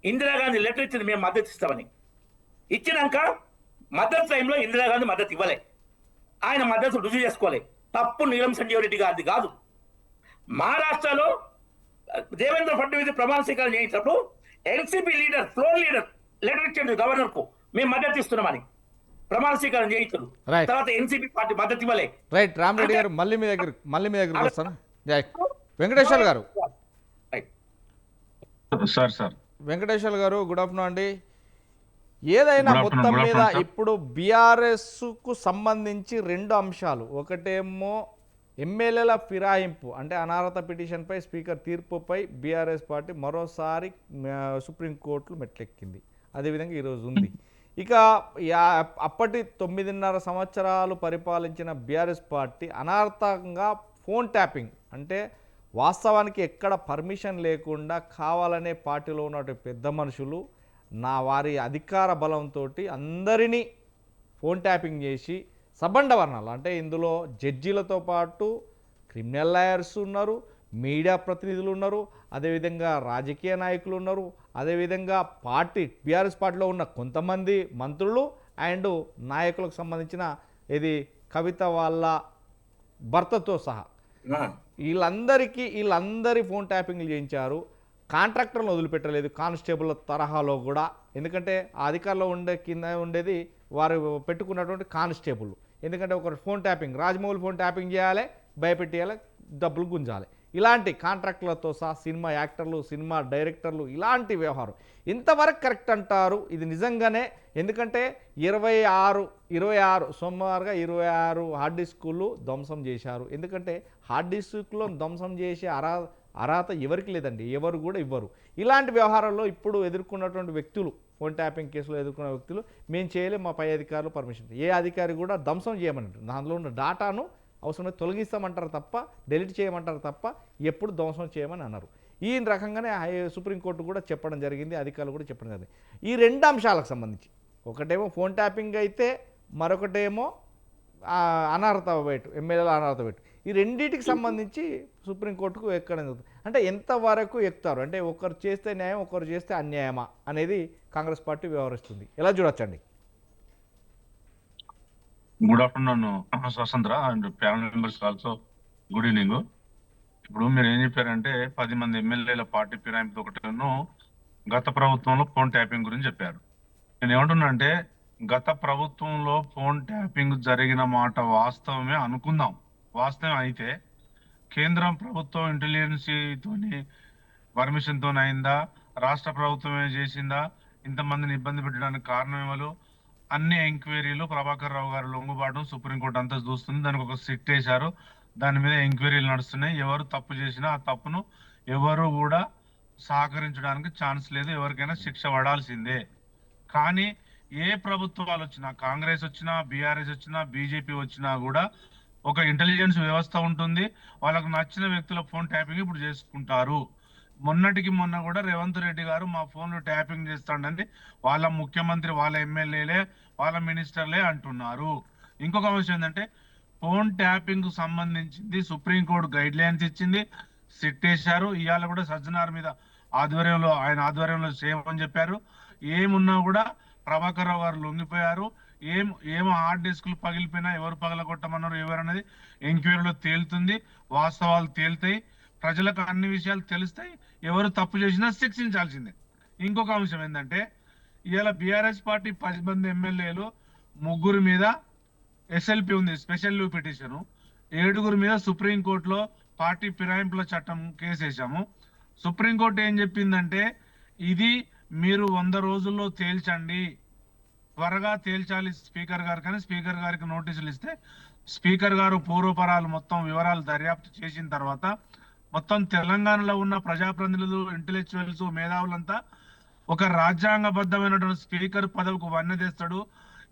Speaker 3: ఇందిరాగాంధీ లెటర్ ఇచ్చింది, మేము మద్దతు ఇస్తామని. ఇచ్చినాక మద్దతు టైంలో ఇందిరాగాంధీ మద్దతు ఇవ్వలే, ఆయన మద్దతు రుజువు చేసుకోలే. తప్పు నీలం సంజీవ్ రెడ్డి గారిది కాదు. మహారాష్ట్రలో దేవేంద్ర ఫడ్నవీస్ ప్రమాణ స్వీకారం చేయించినప్పుడు NCP leader floor leader letter ఇచ్చింది గవర్నర్ కు, మేము మద్దతు ఇస్తున్నామని ప్రమాణ స్వీకారం చేయించారు. తర్వాత ఎన్సీపీ పార్టీ మద్దతు ఇవ్వలే.
Speaker 1: రైట్. రామరెడ్డి గారు మళ్ళీ మీ దగ్గరికి వస్తాను. వెంకటేశ్వర్ గారు.
Speaker 4: సార్
Speaker 1: వెంకటేశ్వర్ గారు, గుడ్ ఆఫ్టర్నూన్ అండి. ఏదైనా మొత్తం మీద ఇప్పుడు బీఆర్ఎస్కు సంబంధించి రెండు అంశాలు, ఒకటేమో ఎమ్మెల్యేల ఫిరాయింపు అంటే అనర్హత పిటిషన్పై స్పీకర్ తీర్పుపై బీఆర్ఎస్ పార్టీ మరోసారి సుప్రీంకోర్టులో మెట్లెక్కింది. అదేవిధంగా ఈరోజు ఉంది. ఇక అప్పటి 9.5 సంవత్సరాలు పరిపాలించిన బీఆర్ఎస్ పార్టీ అనర్థంగా ఫోన్ ట్యాపింగ్ అంటే వాస్తవానికి ఎక్కడ పర్మిషన్ లేకుండా కావాలనే పార్టీలో ఉన్న పెద్ద మనుషులు వారి అధికార బలంతో అందరినీ ఫోన్ ట్యాపింగ్ చేసి సబండ వర్ణాలు అంటే ఇందులో జడ్జీలతో పాటు క్రిమినల్ లాయర్స్ ఉన్నారు, మీడియా ప్రతినిధులు ఉన్నారు, అదేవిధంగా రాజకీయ నాయకులు ఉన్నారు, అదేవిధంగా బీఆర్ఎస్ పార్టీలో ఉన్న కొంతమంది మంత్రులు అండ్ నాయకులకు సంబంధించిన ఇది కవిత వాళ్ళ భర్తతో సహా వీళ్ళందరి ఫోన్ ట్యాపింగ్లు చేయించారు. కాంట్రాక్టర్లను వదిలిపెట్టలేదు, కానిస్టేబుల్ తరహాలో కూడా. ఎందుకంటే ఆ అధికారంలో కింద ఉండేది వారు పెట్టుకున్నటువంటి కానిస్టేబుల్. ఎందుకంటే ఒక phone tapping, Rajamouli phone tapping చేయాలి, భయపెట్టేయాలి, డబ్బులు గుంజాలి. ఇలాంటి కాంట్రాక్టులతో సహా సినిమా యాక్టర్లు, సినిమా డైరెక్టర్లు, ఇలాంటి వ్యవహారం ఇంతవరకు కరెక్ట్ అంటారు ఇది నిజంగానే? ఎందుకంటే 26 సోమవారంగా 26 హార్డ్ డిస్కులు ధ్వంసం చేశారు. ఎందుకంటే హార్డ్ డిస్కులో ధ్వంసం చేసే అర్హత ఎవరికి లేదండి, ఎవరు కూడా ఇవ్వరు. ఇలాంటి వ్యవహారాల్లో ఇప్పుడు ఎదుర్కొన్నటువంటి వ్యక్తులు, ఫోన్ ట్యాపింగ్ కేసులో ఎదుర్కొన్న వ్యక్తులు, మేము చేయలేము, మా పై అధికారులు పర్మిషన్, ఏ అధికారి కూడా ధ్వంసం చేయమని దానిలో ఉన్న డాటాను అవసరమైతే తొలగిస్తామంటారు తప్ప, డెలీట్ చేయమంటారు తప్ప ఎప్పుడు ధ్వంసం చేయమని అన్నారు. ఈ రకంగానే సుప్రీంకోర్టు కూడా చెప్పడం జరిగింది, అధికారులు కూడా చెప్పడం జరిగింది. ఈ రెండు అంశాలకు సంబంధించి ఒకటేమో ఫోన్ ట్యాపింగ్ అయితే, మరొకటేమో అనర్హత వేటు, ఎమ్మెల్యేల అనర్హత వేటు. ఈ రెండింటికి సంబంధించి సుప్రీంకోర్టుకు ఎక్కడం జరుగుతుంది. అంటే ఎంతవరకు ఎక్కుతారు? అంటే ఒకరు చేస్తే న్యాయం, ఒకరు చేస్తే అన్యాయమా అనేది కాంగ్రెస్ పార్టీ వ్యవహరిస్తుంది. ఎలా చూడొచ్చండి?
Speaker 4: గుడ్ ఆఫ్టర్నూన్ స్వతంత్ర and family members also good evening. ఇప్పుడు మీరు ఏం చెప్పారంటే 10 మంది ఎమ్మెల్యేల పార్టీ ఫిరాయింపు ఒకటిను గత ప్రభుత్వంలో ఫోన్ ట్యాపింగ్ గురించి చెప్పారు. నేను ఏమంటున్నా అంటే గత ప్రభుత్వంలో ఫోన్ ట్యాపింగ్ జరిగిన మాట వాస్తవమే అనుకుందాం. వాస్తవం అయితే కేంద్రం ప్రభుత్వం ఇంటెలిజెన్సీతోని పర్మిషన్తో అయిందా, రాష్ట్ర ప్రభుత్వమే చేసిందా, ఇంతమందిని ఇబ్బంది పెట్టడానికి కారణం ఎవరు? అన్ని ఎంక్వైరీలు ప్రభాకర్ రావు గారు లొంగుబాటు సుప్రీంకోర్టు అంతా చూస్తుంది. దానికి ఒక సిట్ వేశారు, దాని మీద ఎంక్వైరీలు నడుస్తున్నాయి. ఎవరు తప్పు చేసినా ఆ తప్పును ఎవరు కూడా సహకరించడానికి ఛాన్స్ లేదు, ఎవరికైనా శిక్ష పడాల్సిందే. కానీ ఏ ప్రభుత్వాలు వచ్చినా, కాంగ్రెస్ వచ్చినా, బీఆర్ఎస్ వచ్చినా, బీజేపీ వచ్చినా కూడా ఒక ఇంటెలిజెన్స్ వ్యవస్థ ఉంటుంది. వాళ్ళకు నచ్చిన వ్యక్తుల ఫోన్ ట్యాపింగ్ ఇప్పుడు చేసుకుంటారు. మొన్నటికి మొన్న కూడా రేవంత్ రెడ్డి గారు మా ఫోన్లు ట్యాపింగ్ చేస్తాడని వాళ్ళ ముఖ్యమంత్రి, వాళ్ళ ఎమ్మెల్యేలే, వాళ్ళ మినిస్టర్లే అంటున్నారు. ఇంకొక విషయం ఏంటంటే ఫోన్ ట్యాపింగ్ కు సంబంధించింది సుప్రీంకోర్టు గైడ్ లైన్స్ ఇచ్చింది, సిట్ వేశారు. ఇవాళ కూడా సజ్జనార్ మీద ఆయన ఆధ్వర్యంలో చేయమని చెప్పారు. ఏమున్నా కూడా ప్రభాకర్ రావు గారు లొంగిపోయారు. ఏమో హార్డ్ డిస్కులు పగిలిపోయినా ఎవరు పగలగొట్టమన్నారు ఎవరన్నది ఎంక్వైరీలో తేలుతుంది, వాస్తవాలు తేలుతాయి. ప్రజలకు అన్ని విషయాలు తెలుస్తాయి, ఎవరు తప్పు చేసినా శిక్షించాల్సిందే. ఇంకొక అంశం ఏంటంటే ఇవాళ బీఆర్ఎస్ పార్టీ 10 మంది ఎమ్మెల్యేలు, 3 మీద ఎస్ఎల్పి ఉంది, స్పెషల్ లీవ్ పిటిషన్, 7 మీద సుప్రీంకోర్టులో పార్టీ ఫిరాయింపుల చట్టం కేసు వేసాము. సుప్రీంకోర్టు ఏం చెప్పిందంటే ఇది మీరు 100 రోజుల్లో తేల్చండి, త్వరగా తేల్చాలి స్పీకర్ గారు. కానీ స్పీకర్ గారికి నోటీసులు ఇస్తే స్పీకర్ గారు పూర్వపరాలు మొత్తం వివరాలు దర్యాప్తు చేసిన తర్వాత మొత్తం తెలంగాణలో ఉన్న ప్రజాప్రతినిధులు, ఇంటెలెక్చువల్స్, మేధావులంతా ఒక రాజ్యాంగబద్ధమైనటువంటి స్పీకర్ పదవికి వన్నె తెస్తాడు.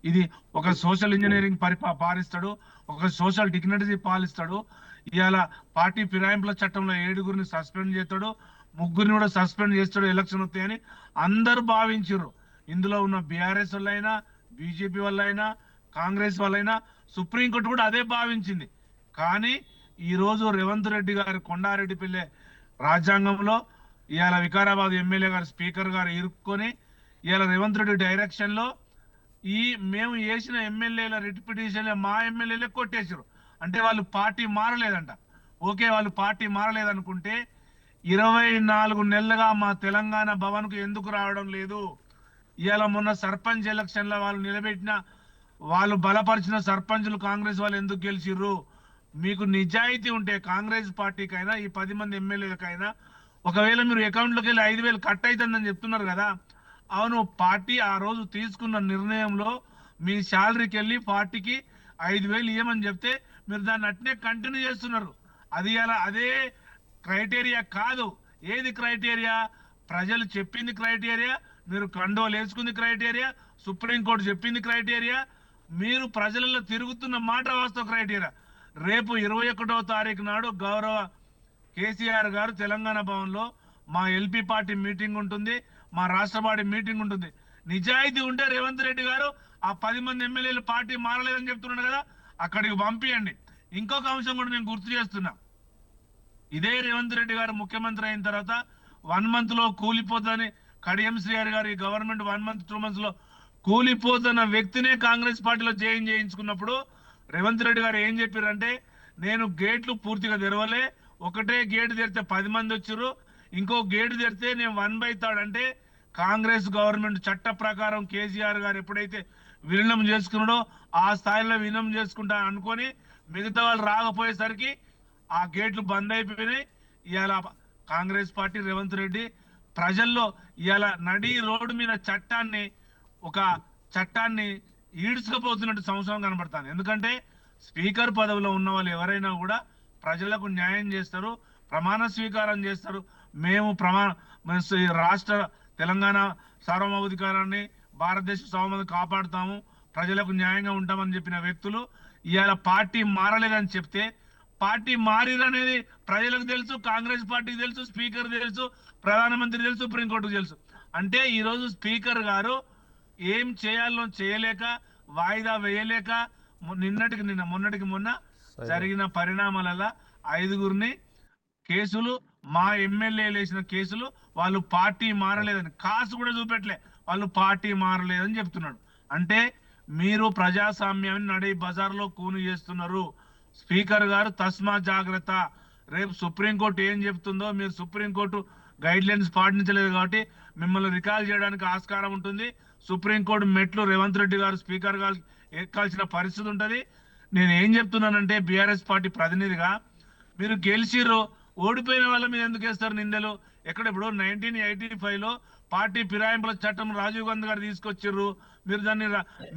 Speaker 4: ఇది ఒక సోషల్ ఇంజనీరింగ్ పాలిస్తాడు, ఒక సోషల్ డిగ్నిటీ పాలిస్తాడు. ఇవాళ పార్టీ ఫిరాయింపుల చట్టంలో 7 సస్పెండ్ చేస్తాడు, 3 కూడా సస్పెండ్ చేస్తాడు ఎలక్షన్ వస్తాయని అందరూ భావించారు. ఇందులో ఉన్న బీఆర్ఎస్ వాళ్ళైనా, బీజేపీ వాళ్ళైనా, కాంగ్రెస్ వాళ్ళైనా, సుప్రీంకోర్టు కూడా అదే భావించింది. కానీ ఈ రోజు రేవంత్ రెడ్డి గారు కొండారెడ్డిపల్లె రాజ్యాంగంలో ఇవాళ వికారాబాద్ ఎమ్మెల్యే గారు స్పీకర్ గారు ఇరుక్కొని ఇవాళ రేవంత్ రెడ్డి డైరెక్షన్ లో మేము వేసిన ఎమ్మెల్యేల రిట్ పిటిషన్ మా ఎమ్మెల్యేలే కొట్టేశారు. అంటే వాళ్ళు పార్టీ మారలేదంట. ఓకే, వాళ్ళు పార్టీ మారలేదనుకుంటే 24 నెలలుగా మా తెలంగాణ భవన్ కు ఎందుకు రావడం లేదు? ఇవాళ మొన్న సర్పంచ్ ఎలక్షన్ లో వాళ్ళు నిలబెట్టిన, వాళ్ళు బలపరిచిన సర్పంచులు కాంగ్రెస్ వాళ్ళు ఎందుకు గెలిచిర్రు? మీకు నిజాయితీ ఉంటే కాంగ్రెస్ పార్టీకైనా, ఈ 10 మంది ఎమ్మెల్యేలకైనా, ఒకవేళ మీరు అకౌంట్లోకి వెళ్ళి 5,000 కట్ అవుతుందని చెప్తున్నారు కదా, అవును, పార్టీ ఆ రోజు తీసుకున్న నిర్ణయంలో మీ శాలరీకి వెళ్ళి పార్టీకి 5,000 ఇవ్వమని చెప్తే మీరు దాన్ని అట్నే కంటిన్యూ చేస్తున్నారు. అది అలా అదే క్రైటీరియా కాదు. ఏది క్రైటీరియా? ప్రజలు చెప్పింది క్రైటీరియా, మీరు కండోలు వేసుకుంది క్రైటీరియా, సుప్రీంకోర్టు చెప్పింది క్రైటీరియా, మీరు ప్రజలలో తిరుగుతున్న మాట వాస్తవ క్రైటీరియా. రేపు 21వ తారీఖు నాడు గౌరవ కేసీఆర్ గారు తెలంగాణ భవన్ లో మా ఎల్పీ పార్టీ మీటింగ్ ఉంటుంది, మా రాష్ట్ర పార్టీ మీటింగ్ ఉంటుంది. నిజాయితీ ఉంటే రేవంత్ రెడ్డి గారు ఆ 10 మంది ఎమ్మెల్యేలు పార్టీ మారలేదని చెప్తున్నాడు కదా, అక్కడికి పంపియండి. ఇంకొక అంశం కూడా నేను గుర్తు చేస్తున్నా. ఇదే రేవంత్ రెడ్డి గారు ముఖ్యమంత్రి అయిన తర్వాత 1 month లో కూలిపోతుందని కడియం శ్రీహరి గారు, ఈ గవర్నమెంట్ 1 month 2 months లో కూలిపోతున్న వ్యక్తినే కాంగ్రెస్ పార్టీలో చేయించుకున్నప్పుడు రేవంత్ రెడ్డి గారు ఏం చెప్పారంటే, నేను గేట్లు పూర్తిగా తెరవలే, ఒకటే గేటు తెరితే 10 మంది వచ్చారు, ఇంకో గేటు తెరితే నేను 1/3 అంటే కాంగ్రెస్ గవర్నమెంట్ చట్ట ప్రకారం కేసీఆర్ గారు ఎప్పుడైతే విలీనం చేసుకున్నాడో ఆ స్థాయిలో విలీనం చేసుకుంటా అనుకొని మిగతా వాళ్ళు రాకపోయేసరికి ఆ గేట్లు బంద్ అయిపోయినాయి. ఇవాళ కాంగ్రెస్ పార్టీ రేవంత్ రెడ్డి ప్రజల్లో ఇవాళ నడి రోడ్డు మీద చట్టాన్ని ఈడ్చుకపోతున్నట్టు సంవత్సరం కనబడుతుంది. ఎందుకంటే స్పీకర్ పదవిలో ఉన్న వాళ్ళు ఎవరైనా కూడా ప్రజలకు న్యాయం చేస్తారు, ప్రమాణ స్వీకారం చేస్తారు. మేము రాష్ట్ర తెలంగాణ సార్వభౌమాధికారాన్ని, భారతదేశ సార్వభౌమని కాపాడుతాము, ప్రజలకు న్యాయంగా ఉంటామని చెప్పిన వ్యక్తులు ఇవాళ పార్టీ మారలేదని చెప్తే, పార్టీ మారిరనేది ప్రజలకు తెలుసు, కాంగ్రెస్ పార్టీకి తెలుసు, స్పీకర్ తెలుసు, ప్రధానమంత్రి తెలుసు, సుప్రీంకోర్టుకు తెలుసు. అంటే ఈరోజు స్పీకర్ గారు ఏం చేయాలో చేయలేక, వాయిదా వేయలేక, మొన్నటికి మొన్న జరిగిన పరిణామాలలో 5 కేసులు, మా ఎమ్మెల్యేలు వేసిన కేసులు, వాళ్ళు పార్టీ మారలేదని కాసు కూడా చూపెట్టలే, వాళ్ళు పార్టీ మారలేదని చెప్తున్నాడు. అంటే మీరు ప్రజాస్వామ్యాన్ని నడి బజార్లో కూని చేస్తున్నారు. స్పీకర్ గారు తస్మా జాగ్రత్త. రేపు సుప్రీంకోర్టు ఏం చెప్తుందో, మీరు సుప్రీంకోర్టు గైడ్ లైన్స్ పాటించలేదు కాబట్టి మిమ్మల్ని రికాల్ చేయడానికి ఆస్కారం ఉంటుంది. సుప్రీంకోర్టు మెట్లు రేవంత్ రెడ్డి గారు స్పీకర్ గారు ఎక్కాల్సిన పరిస్థితి ఉంటుంది. నేను ఏం చెప్తున్నానంటే బీఆర్ఎస్ పార్టీ ప్రతినిధిగా, మీరు గెలిచిర్రు, ఓడిపోయిన వాళ్ళ మీద ఎందుకు వేస్తారు నిందలు? ఎక్కడ ఇప్పుడు 1985లో పార్టీ ఫిరాయింపుల చట్టం రాజీవ్ గాంధీ గారు తీసుకొచ్చిర్రు,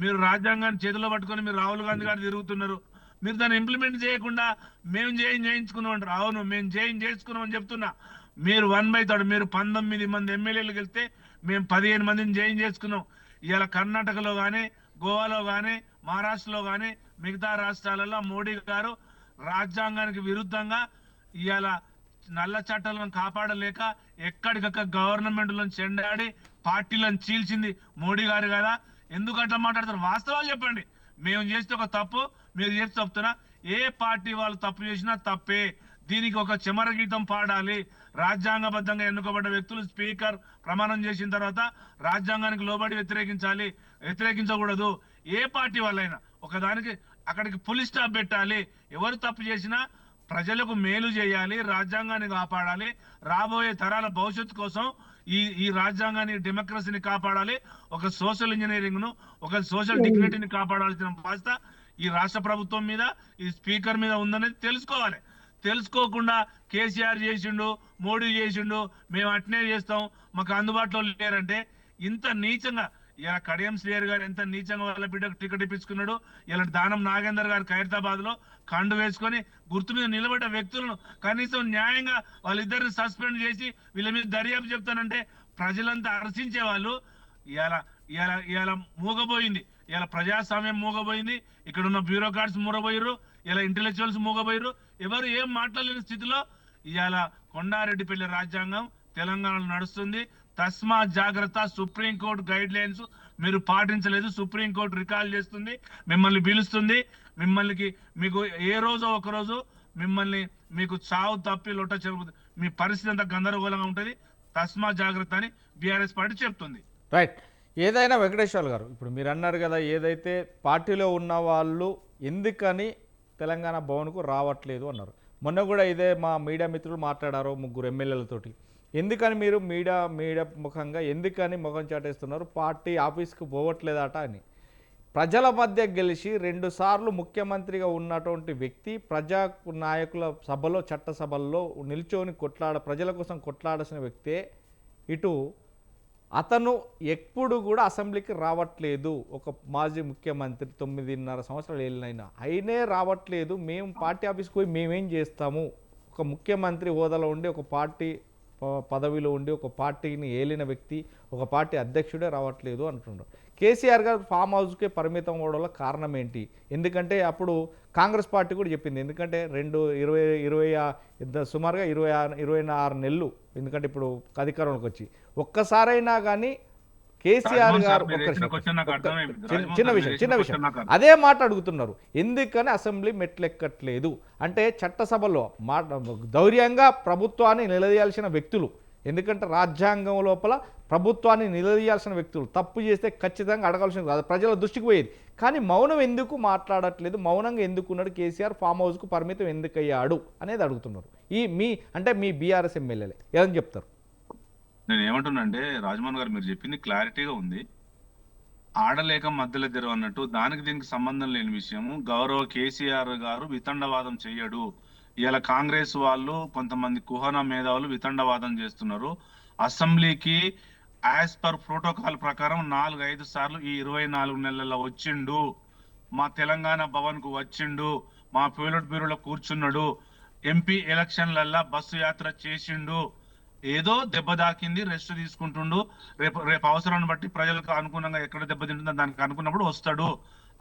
Speaker 4: మీరు రాజ్యాంగాన్ని చేతిలో పట్టుకొని మీరు రాహుల్ గాంధీ గారు తిరుగుతున్నారు. మీరు దాన్ని ఇంప్లిమెంట్ చేయకుండా మేము చేయించుకున్నాం అంటారు. అవును, మేము చేసుకున్నాం అని చెప్తున్నా. మీరు 1/3, మీరు 19 మంది ఎమ్మెల్యేలు గెలిస్తే మేము 15 మందిని చేసుకున్నాం. ఇవాళ కర్ణాటకలో కానీ, గోవాలో కానీ, మహారాష్ట్రలో కానీ, మిగతా రాష్ట్రాలలో మోడీ గారు రాజ్యాంగానికి విరుద్ధంగా ఇవాళ నల్ల చట్టాలను కాపాడలేక ఎక్కడికక్కడ గవర్నమెంట్లను చెండాడి పార్టీలను చీల్చింది మోడీ గారు కదా. ఎందుకు అట్లా మాట్లాడతారు? వాస్తవాలు చెప్పండి. మేము చేస్తే ఒక తప్పు, మీరు చేస్తే చెప్తున్నా. ఏ పార్టీ వాళ్ళు తప్పు చేసినా తప్పే. దీనికి ఒక చెమర గీతం పాడాలి. రాజ్యాంగబద్ధంగా ఎన్నుకోబడ్డ వ్యక్తులు స్పీకర్ ప్రమాణం చేసిన తర్వాత రాజ్యాంగానికి లోబడి వ్యతిరేకించకూడదు. ఏ పార్టీ వాళ్ళైనా ఒకదానికి అక్కడికి పులి స్టాప్ పెట్టాలి. ఎవరు తప్పు చేసినా ప్రజలకు మేలు చేయాలి, రాజ్యాంగాన్ని కాపాడాలి, రాబోయే తరాల భవిష్యత్తు కోసం ఈ రాజ్యాంగాన్ని, డెమోక్రసీని కాపాడాలి, ఒక సోషల్ ఇంజనీరింగ్ ను, ఒక సోషల్ డిగ్నిటీని కాపాడాల్సిన బాధ్యత ఈ రాష్ట్ర ప్రభుత్వం మీద, ఈ స్పీకర్ మీద ఉందనేది తెలుసుకోవాలి. తెలుసుకోకుండా కేసీఆర్ చేసిండు, మోడీ చేసిండు, మేము అట్నే చేస్తాం, మాకు అందుబాటులో లేరంటే ఇంత నీచంగా ఇలా కడియం శ్రీహరి గారు ఎంత నీచంగా వాళ్ళ బిడ్డకు టికెట్ ఇప్పించుకున్నాడు. ఇలా దానం నాగేందర్ గారు ఖైరతాబాద్ లో కండు వేసుకొని గుర్తు మీద నిలబడ్డ వ్యక్తులను కనీసం న్యాయంగా వాళ్ళిద్దరిని సస్పెండ్ చేసి వీళ్ళ మీద దర్యాప్తు చెప్తానంటే ప్రజలంతా హర్షించే వాళ్ళు ఇలా మూగబోయింది. ఇలా ప్రజాస్వామ్యం మూగబోయింది, ఇక్కడ ఉన్న బ్యూరోక్రాట్స్ మూగబోయిర్రు, ఇలా ఇంటెలెక్చువల్స్ మూగబోయిర్రు, ఎవరు ఏం మాట్లాడలేని స్థితిలో ఇవాళ కొండారెడ్డిపల్లి రాజ్యాంగం తెలంగాణలో నడుస్తుంది. తస్మా జాగ్రత్త, సుప్రీంకోర్టు గైడ్ లైన్స్ మీరు పాటించలేదు, సుప్రీంకోర్టు రికాల్ చేస్తుంది, మిమ్మల్ని పిలుస్తుంది, మీకు ఏ రోజో ఒక రోజు మీకు చావు తప్పి లొట్ట చెరుపు, మీ పరిస్థితి అంతా గందరగోళంగా ఉంటుంది, తస్మా జాగ్రత్త అని బీఆర్ఎస్ పార్టీ చెప్తుంది.
Speaker 1: రైట్. ఏదైనా వెంకటేశ్వర గారు, ఇప్పుడు మీరు అన్నారు కదా, ఏదైతే పార్టీలో ఉన్న వాళ్ళు ఎందుకని తెలంగాణ భవన్కు రావట్లేదు అన్నారు. మొన్న కూడా ఇదే మా మీడియా మిత్రులు మాట్లాడారు, 3 ఎమ్మెల్యేలతోటి. ఎందుకని మీరు మీడియా ముఖంగా ఎందుకని ముఖం చాటేస్తున్నారు, పార్టీ ఆఫీస్కి పోవట్లేదట అని. ప్రజల మధ్య గెలిచి 2 సార్లు ముఖ్యమంత్రిగా ఉన్నటువంటి వ్యక్తి ప్రజా నాయకుల సభలో, చట్టసభల్లో నిల్చొని ప్రజల కోసం కొట్లాడాల్సిన వ్యక్తే ఇటు అతను ఎప్పుడు కూడా అసెంబ్లీకి రావట్లేదు. ఒక మాజీ ముఖ్యమంత్రి 9.5 సంవత్సరాలు ఏళ్ళైనా అయినే రావట్లేదు. మేము పార్టీ ఆఫీస్కి పోయి మేమేం చేస్తాము, ఒక ముఖ్యమంత్రి హోదాలో ఉండి, ఒక పార్టీ పదవిలో ఉండి, ఒక పార్టీని ఏలిన వ్యక్తి, ఒక పార్టీ అధ్యక్షుడే రావట్లేదు అంటున్నారు. కేసీఆర్ గారు ఫామ్ హౌస్కే పరిమితం అవడంలో కారణం ఏంటి? ఎందుకంటే అప్పుడు కాంగ్రెస్ పార్టీ కూడా చెప్పింది, ఎందుకంటే సుమారుగా 26 నెలలు, ఎందుకంటే ఇప్పుడు అధికారంలోకి వచ్చి ఒక్కసారైనా కానీ కేసీఆర్ గారు చిన్న విషయం అదే మాట అడుగుతున్నారు, ఎందుకని అసెంబ్లీ మెట్లెక్కట్లేదు అంటే చట్టసభలో ధైర్యంగా ప్రభుత్వాన్ని నిలదీయాల్సిన వ్యక్తులు, ఎందుకంటే రాజ్యాంగం లోపల ప్రభుత్వాన్ని నిలదీయాల్సిన వ్యక్తులు తప్పు చేస్తే ఖచ్చితంగా అడగాల్సింది కాదు, ప్రజల దృష్టికి పోయేది. కానీ మౌనం ఎందుకు మాట్లాడట్లేదు, మౌనంగా ఎందుకున్నాడు కేసీఆర్, ఫామ్ హౌస్కు పరిమితం ఎందుకయ్యాడు అనేది అడుగుతున్నారు. మీ బీఆర్ఎస్ ఎమ్మెల్యేలే ఏదని చెప్తారు?
Speaker 4: నేను ఏమంటున్నా అంటే, రాజమోహన్ గారు మీరు చెప్పింది క్లారిటీగా ఉంది. ఆడలేక మధ్యలో తెరవ అన్నట్టు దానికి దీనికి సంబంధం లేని విషయము. గౌరవ కేసీఆర్ గారు వితండవాదం చెయ్యడు. ఇలా కాంగ్రెస్ వాళ్ళు కొంతమంది కుహన మేధావులు వితండవాదం చేస్తున్నారు. అసెంబ్లీకి యాజ్ పర్ ప్రోటోకాల్ ప్రకారం 4-5 సార్లు ఈ 24 నెలల్లో వచ్చిండు, మా తెలంగాణ భవన్ కు వచ్చిండు, మా పైలట్ బ్యూరోలో కూర్చున్నాడు, ఎంపీ ఎలక్షన్లల్లా బస్సు యాత్ర చేసిండు, ఏదో దెబ్బ దాకింది రెస్ట్ తీసుకుంటుండు, రేపు అవసరాన్ని బట్టి ప్రజలకు అనుగుణంగా ఎక్కడ దెబ్బ తింటుందో దానికి అనుకున్నప్పుడు వస్తాడు,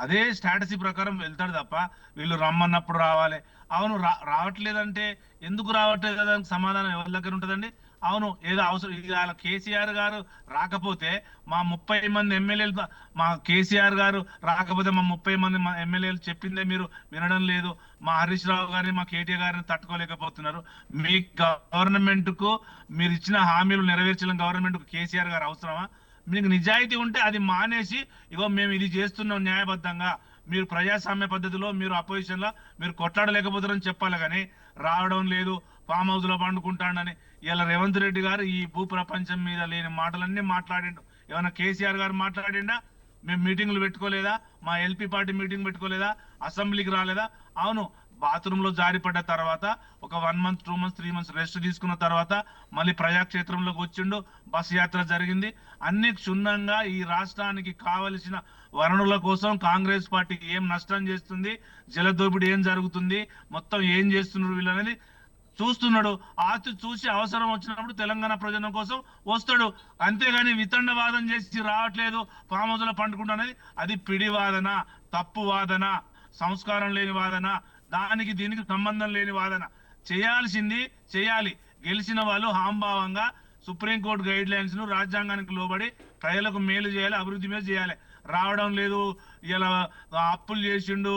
Speaker 4: అదే స్ట్రాటజీ ప్రకారం వెళ్తాడు తప్ప వీళ్ళు రమ్మన్నప్పుడు రావాలి. అవును, రావట్లేదంటే ఎందుకు రావట్లేదు కదా సమాధానం ఎవరి దగ్గర ఉంటుందండి? అవును, ఏదో అవసరం ఇవాళ కేసీఆర్ గారు రాకపోతే మా 30 మంది ఎమ్మెల్యేలు, మా కేసీఆర్ గారు రాకపోతే మా 30 మంది ఎమ్మెల్యేలు చెప్పిందే మీరు వినడం లేదు, మా హరీష్ రావు గారిని, మా కేటీఆర్ గారిని తట్టుకోలేకపోతున్నారు. మీ గవర్నమెంట్ కు మీరు ఇచ్చిన హామీలు నెరవేర్చడం గవర్నమెంట్ కు కేసీఆర్ గారు అవసరమా? మీకు నిజాయితీ ఉంటే అది మానేసి, ఇగో మేము ఇది చేస్తున్నాం న్యాయబద్ధంగా, మీరు ప్రజాస్వామ్య పద్ధతిలో, మీరు అపోజిషన్ లో మీరు కొట్లాడలేకపోతారని చెప్పాలి. కానీ రావడం లేదు, ఫామ్ హౌస్ లో పండుకుంటాడని ఇలా రేవంత్ రెడ్డి గారు ఈ భూ ప్రపంచం మీద లేని మాటలన్నీ మాట్లాడిండు. ఏమన్నా కేసీఆర్ గారు మాట్లాడిండా? మేము మీటింగ్లు పెట్టుకోలేదా? మా ఎల్పీ పార్టీ మీటింగ్ పెట్టుకోలేదా? అసెంబ్లీకి రాలేదా? అవును, బాత్రూమ్ లో జారిపడ్డ తర్వాత ఒక 1 month 2 months 3 months రెస్ట్ తీసుకున్న తర్వాత మళ్ళీ ప్రజాక్షేత్రంలోకి వచ్చిండు, బస్ యాత్ర జరిగింది. అన్ని క్షుణ్ణంగా ఈ రాష్ట్రానికి కావలసిన వనరుల కోసం కాంగ్రెస్ పార్టీకి ఏం నష్టం చేస్తుంది, జలదోపిడీ ఏం జరుగుతుంది, మొత్తం ఏం చేస్తున్నారు వీళ్ళనేది చూస్తున్నాడు. ఆస్తి చూసి అవసరం వచ్చినప్పుడు తెలంగాణ ప్రయోజనం కోసం వస్తాడు. అంతేగాని వితండవాదం చేసి రావట్లేదు, ఫామ్ హౌస్ లో పండుకుంటా అనేది అది పిడి వాదన, తప్పు వాదన, సంస్కారం లేని వాదన, దానికి దీనికి సంబంధం లేని వాదన. చేయాల్సింది చేయాలి. గెలిచిన వాళ్ళు హాంభావంగా సుప్రీంకోర్టు గైడ్ లైన్స్ ను, రాజ్యాంగానికి లోబడి ప్రజలకు మేలు చేయాలి, అభివృద్ధి మీద చేయాలి. రావడం లేదు, ఇలా అప్పులు చేసిండు,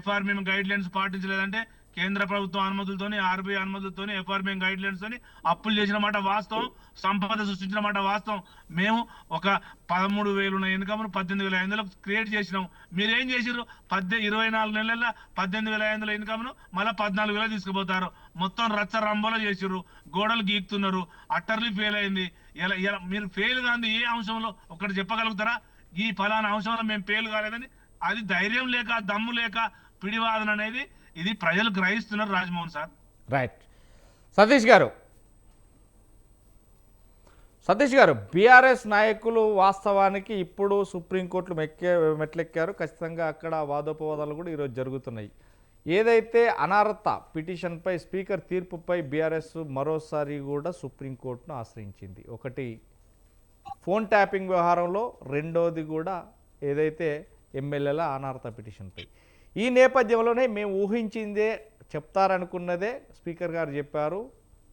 Speaker 4: FRM గైడ్ లైన్స్ పాటించలేదంటే కేంద్ర ప్రభుత్వం అనుమతులతోని, ఆర్బీఐ అనుమతులతోని, ఎఫ్ఆర్బిఐ గైడ్ లైన్స్ తోని అప్పులు చేసిన మాట వాస్తవం, సంపద సృష్టించిన మాట వాస్తవం. మేము ఒక 13,000 ఉన్న ఇన్కమ్ 18,500 క్రియేట్ చేసినాం. మీరేం చేసిర్రు? 24 నెలల 18,500 ఇన్కమ్ ను మళ్ళీ 14,000 తీసుకుపోతారు. మొత్తం రచ్చ రంబోలో చేసిర్రు, గోడలు గీక్తున్నారు, అట్టర్లీ ఫెయిల్ అయింది. ఇలా మీరు ఫెయిల్ కాదు ఏ అంశంలో ఒకటి చెప్పగలుగుతారా? ఈ ఫలానా అంశంలో మేము ఫెయిల్ కాలేదని. అది ధైర్యం లేక, దమ్ము లేక పిడివాదన అనేది ఇది ప్రజలు గ్రహిస్తున్నారు రాజమోహన్ సార్.
Speaker 1: రైట్. సతీష్ గారు, బీఆర్ఎస్ నాయకులు వాస్తవానికి ఇప్పుడు సుప్రీంకోర్టులు మెట్లెక్కారు. ఖచ్చితంగా అక్కడ వాదోపవాదాలు కూడా ఈరోజు జరుగుతున్నాయి. ఏదైతే అనర్హత పిటిషన్పై స్పీకర్ తీర్పుపై బీఆర్ఎస్ మరోసారి కూడా సుప్రీంకోర్టును ఆశ్రయించింది. ఒకటి ఫోన్ ట్యాపింగ్ వ్యవహారంలో, రెండోది కూడా ఏదైతే ఎమ్మెల్యేల అనర్హత పిటిషన్పై. ఈ నేపథ్యంలోనే మేము ఊహించిందే చెప్తారనుకున్నదే స్పీకర్ గారు చెప్పారు.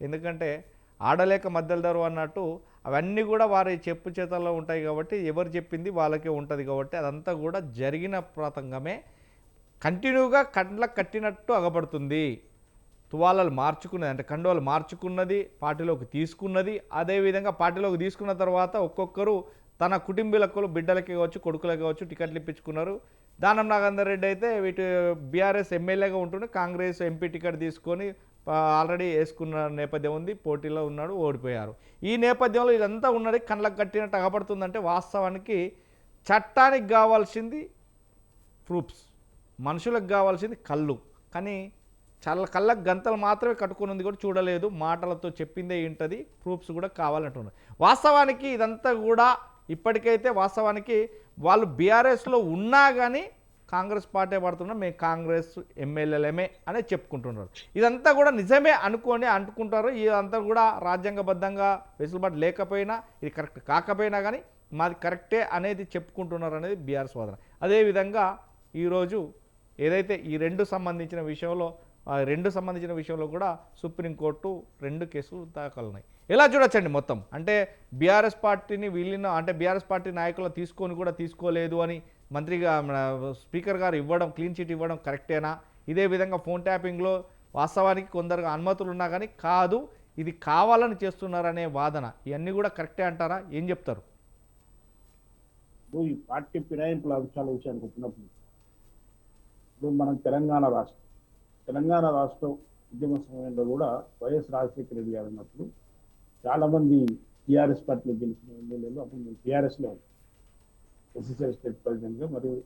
Speaker 1: ఎందుకంటే ఆడలేక మధ్యలో దరు అన్నట్టు అవన్నీ కూడా వారి చెప్పు చేతల్లో ఉంటాయి కాబట్టి ఎవరు చెప్పింది వాళ్ళకే ఉంటుంది కాబట్టి అదంతా కూడా జరిగిన ప్రతంగమే కంటిన్యూగా కండ్లకు కట్టినట్టు అగపడుతుంది. తువాలలు మార్చుకున్నది అంటే కండువాలు మార్చుకున్నది, పార్టీలోకి తీసుకున్నది. అదేవిధంగా పార్టీలోకి తీసుకున్న తర్వాత ఒక్కొక్కరు తన కుటుంబీలకు, బిడ్డలకి కావచ్చు, కొడుకులకి కావచ్చు టికెట్లు ఇప్పించుకున్నారు. దానం నాగేందర్ రెడ్డి అయితే వీటి బీఆర్ఎస్ ఎమ్మెల్యేగా ఉంటుండే కాంగ్రెస్ ఎంపీ టికెట్ తీసుకొని ఆల్రెడీ వేసుకున్న నేపథ్యం ఉంది, పోటీలో ఉన్నాడు, ఓడిపోయారు. ఈ నేపథ్యంలో ఇదంతా ఉన్నది కళ్ళకు కట్టినట్టు అగపడుతుందంటే వాస్తవానికి చట్టానికి కావాల్సింది ప్రూఫ్స్, మనుషులకు కావాల్సింది కళ్ళు. కానీ చాలా కళ్ళకు గంతలు మాత్రమే కట్టుకుని ఉంది కూడా చూడలేదు, మాటలతో చెప్పిందే ఏంటది, ప్రూఫ్స్ కూడా కావాలంటున్నారు. వాస్తవానికి ఇదంతా కూడా ఇప్పటికైతే వాస్తవానికి వాళ్ళు బీఆర్ఎస్లో ఉన్నా కానీ కాంగ్రెస్ పార్టీ పడుతున్నా మేము కాంగ్రెస్ ఎమ్మెల్యేలమే అనే చెప్పుకుంటున్నారు. ఇదంతా కూడా నిజమే అనుకొని అంటుకుంటారు. ఇదంతా కూడా రాజ్యాంగబద్ధంగా వెసులుబాటు లేకపోయినా, ఇది కరెక్ట్ కాకపోయినా కానీ మాది కరెక్టే అనేది చెప్పుకుంటున్నారు అనేది బీఆర్ఎస్ వాదన. అదేవిధంగా ఈరోజు ఏదైతే ఈ రెండు సంబంధించిన విషయంలో కూడా సుప్రీంకోర్టు 2 కేసులు దాఖలున్నాయి. ఎలా చూడొచ్చండి మొత్తం? అంటే బీఆర్ఎస్ పార్టీని అంటే బీఆర్ఎస్ పార్టీ నాయకులు తీసుకొని కూడా తీసుకోలేదు అని మంత్రిగా స్పీకర్ గారు ఇవ్వడం, క్లీన్ చిట్ ఇవ్వడం కరెక్టేనా? ఇదే విధంగా ఫోన్ ట్యాపింగ్లో వాస్తవానికి కొందరు అనుమతులు ఉన్నా కానీ కాదు, ఇది కావాలని చేస్తున్నారనే వాదన, ఇవన్నీ కూడా కరెక్టే అంటారా? ఏం చెప్తారు?
Speaker 5: ఈ పార్టీ ఫిరాయింపుల విషయానికి వచ్చినప్పుడు ఇప్పుడు మనం తెలంగాణ రాష్ట్రం ఉద్యమ సమయంలో కూడా వైఎస్ రాజశేఖర రెడ్డి గారు ఉన్నప్పుడు చాలామంది టీఆర్ఎస్ పార్టీలో గెలిచిన ఎమ్మెల్యేలు అప్పుడు మేము టీఆర్ఎస్లో ఉన్నాం, ఎస్ఎస్ఎల్ స్టేట్ ప్రెసిడెంట్గా, మరియు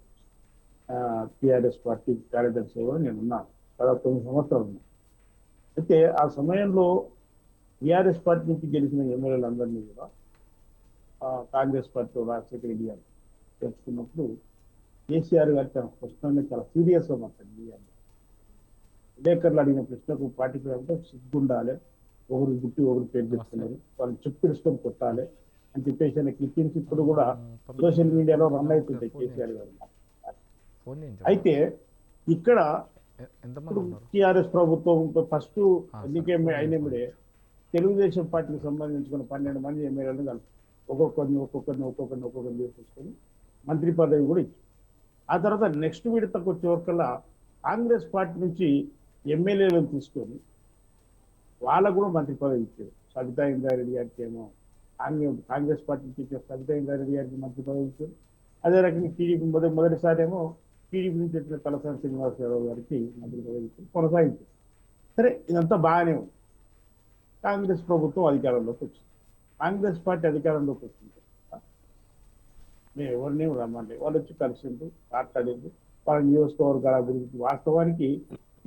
Speaker 5: టీఆర్ఎస్ పార్టీ కార్యదర్శిగా నేను ఉన్నాను. 9 సంవత్సరాలు ఉన్నాను. అయితే ఆ సమయంలో టీఆర్ఎస్ పార్టీ నుంచి గెలిచిన ఎమ్మెల్యేలందరినీ కూడా కాంగ్రెస్ పార్టీ రాజశేఖర రెడ్డి గారు తెలుసుకున్నప్పుడు కేసీఆర్ గారు చాలా స్పష్టంగా చాలా సీరియస్గా మాట్లాడింది. విలేకరులు అడిగిన ప్రశ్నకు పార్టీ అంటే సిగ్గుండాలి, ఒకరు గుట్టి ఒకరు పేరు చెప్తున్నారు, వాళ్ళు చెప్పిడుచుకొని కొట్టాలి అని చెప్పేసి ఆయన క్లిప్పింగ్స్ ఇప్పుడు కూడా సోషల్ మీడియాలో రన్ అవుతుంటాయి కేసీఆర్ గారు. అయితే ఇక్కడ టీఆర్ఎస్ ప్రభుత్వం ఫస్ట్ ఎన్నిక అయినప్పుడే తెలుగుదేశం పార్టీకి సంబంధించుకున్న 12 మంది ఎమ్మెల్యేలను కలిపి ఒక్కొక్కరిని తీసుకొని మంత్రి పదవి కూడా ఇచ్చి, ఆ తర్వాత నెక్స్ట్ విడతకు వచ్చే వరకల్లా కాంగ్రెస్ పార్టీ నుంచి ఎమ్మెల్యేలను తీసుకొని వాళ్ళకు కూడా మంత్రి పదవి ఇచ్చారు. సబితా ఇంద్రారెడ్డి గారికి ఏమో కాంగ్రెస్ పార్టీ నుంచి ఇచ్చారు, సబితా ఇంద్రారెడ్డి గారికి మంత్రి పదవి ఇచ్చారు. అదే రకంగా టీడీపీ మొదటిసారి ఏమో టీడీపీ నుంచి వచ్చిన తలసాని శ్రీనివాసరావు గారికి మంత్రి పదవి ఇచ్చారు, కొనసాగించారు. సరే, ఇదంతా బాగానే ఉంది. కాంగ్రెస్ ప్రభుత్వం అధికారంలోకి వచ్చింది. కాంగ్రెస్ పార్టీ అధికారంలోకి వచ్చింది, మేము ఎవరిని రమ్మంటే వాళ్ళు వచ్చి కలిసిండు, మాట్లాడింది వాళ్ళ నియోజకవర్గాల అభివృద్ధి. వాస్తవానికి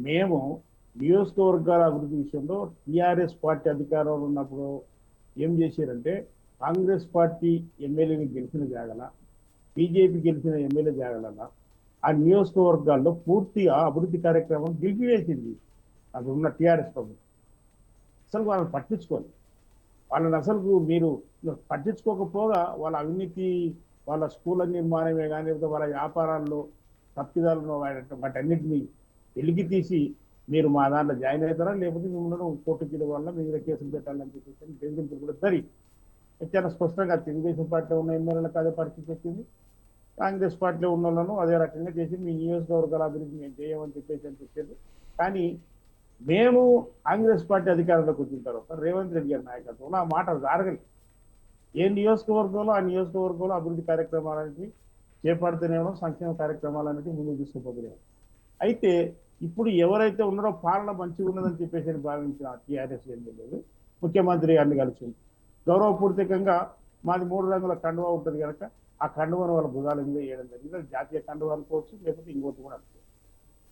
Speaker 5: మేము నియోజకవర్గాల అభివృద్ధి విషయంలో టీఆర్ఎస్ పార్టీ అధికారంలో ఉన్నప్పుడు ఏం చేశారంటే కాంగ్రెస్ పార్టీ ఎమ్మెల్యేని గెలిచిన జాగల, బీజేపీ గెలిచిన ఎమ్మెల్యే జాగల ఆ నియోజకవర్గాల్లో పూర్తిగా అభివృద్ధి కార్యక్రమం నిలిపివేసింది అక్కడ ఉన్న టీఆర్ఎస్ ప్రభుత్వం. అసలు వాళ్ళని పట్టించుకోవాలి. వాళ్ళని అసలు మీరు పట్టించుకోకపోగా వాళ్ళ అవినీతి, వాళ్ళ స్కూళ్ళ నిర్మాణమే కానీ, వాళ్ళ వ్యాపారాల్లో తప్పిదాలను వాటన్నిటిని వెలికి తీసి మీరు మా దాంట్లో జాయిన్ అవుతారా, లేకపోతే మిమ్మల్ని కోర్టుకి వల్ల మీ మీద కేసులు పెట్టాలని చెప్పేసి బెదిరింపులు కూడా జరిగి చాలా స్పష్టంగా తెలుగుదేశం పార్టీలో ఉన్న ఎమ్మెల్యేలకు అదే పరిస్థితి వచ్చింది. కాంగ్రెస్ పార్టీలో ఉన్న వాళ్ళను అదే రకంగా చేసి మీ నియోజకవర్గాల అభివృద్ధి మేము చేయమని చెప్పేసి అని చెప్పారు. కానీ మేము కాంగ్రెస్ పార్టీ అధికారంలోకి వచ్చిన తర్వాత రేవంత్ రెడ్డి గారి నాయకత్వంలో ఆ మాట జరగలేదు. ఏ నియోజకవర్గంలో ఆ నియోజకవర్గంలో అభివృద్ధి కార్యక్రమాలన్నిటి చేపడుతూనే ఉన్నాం, సంక్షేమ కార్యక్రమాలన్నిటి ముందుకు తీసుకుపోతున్నాం. అయితే ఇప్పుడు ఎవరైతే ఉన్నారో పాలన మంచిగా ఉన్నదని చెప్పేసి భావించిన టీఆర్ఎస్ ఎమ్మెల్యేలు ముఖ్యమంత్రి గారిని కలిసింది. గౌరవపూర్వకంగా మాది 3 రంగుల కండువా ఉంటుంది కనుక ఆ కండువను వాళ్ళ భుజాల మీద వేయడం జరిగింది. అది జాతీయ కండువా అనుకోవచ్చు, లేకపోతే ఇంకోటి కూడా అనుకోవచ్చు.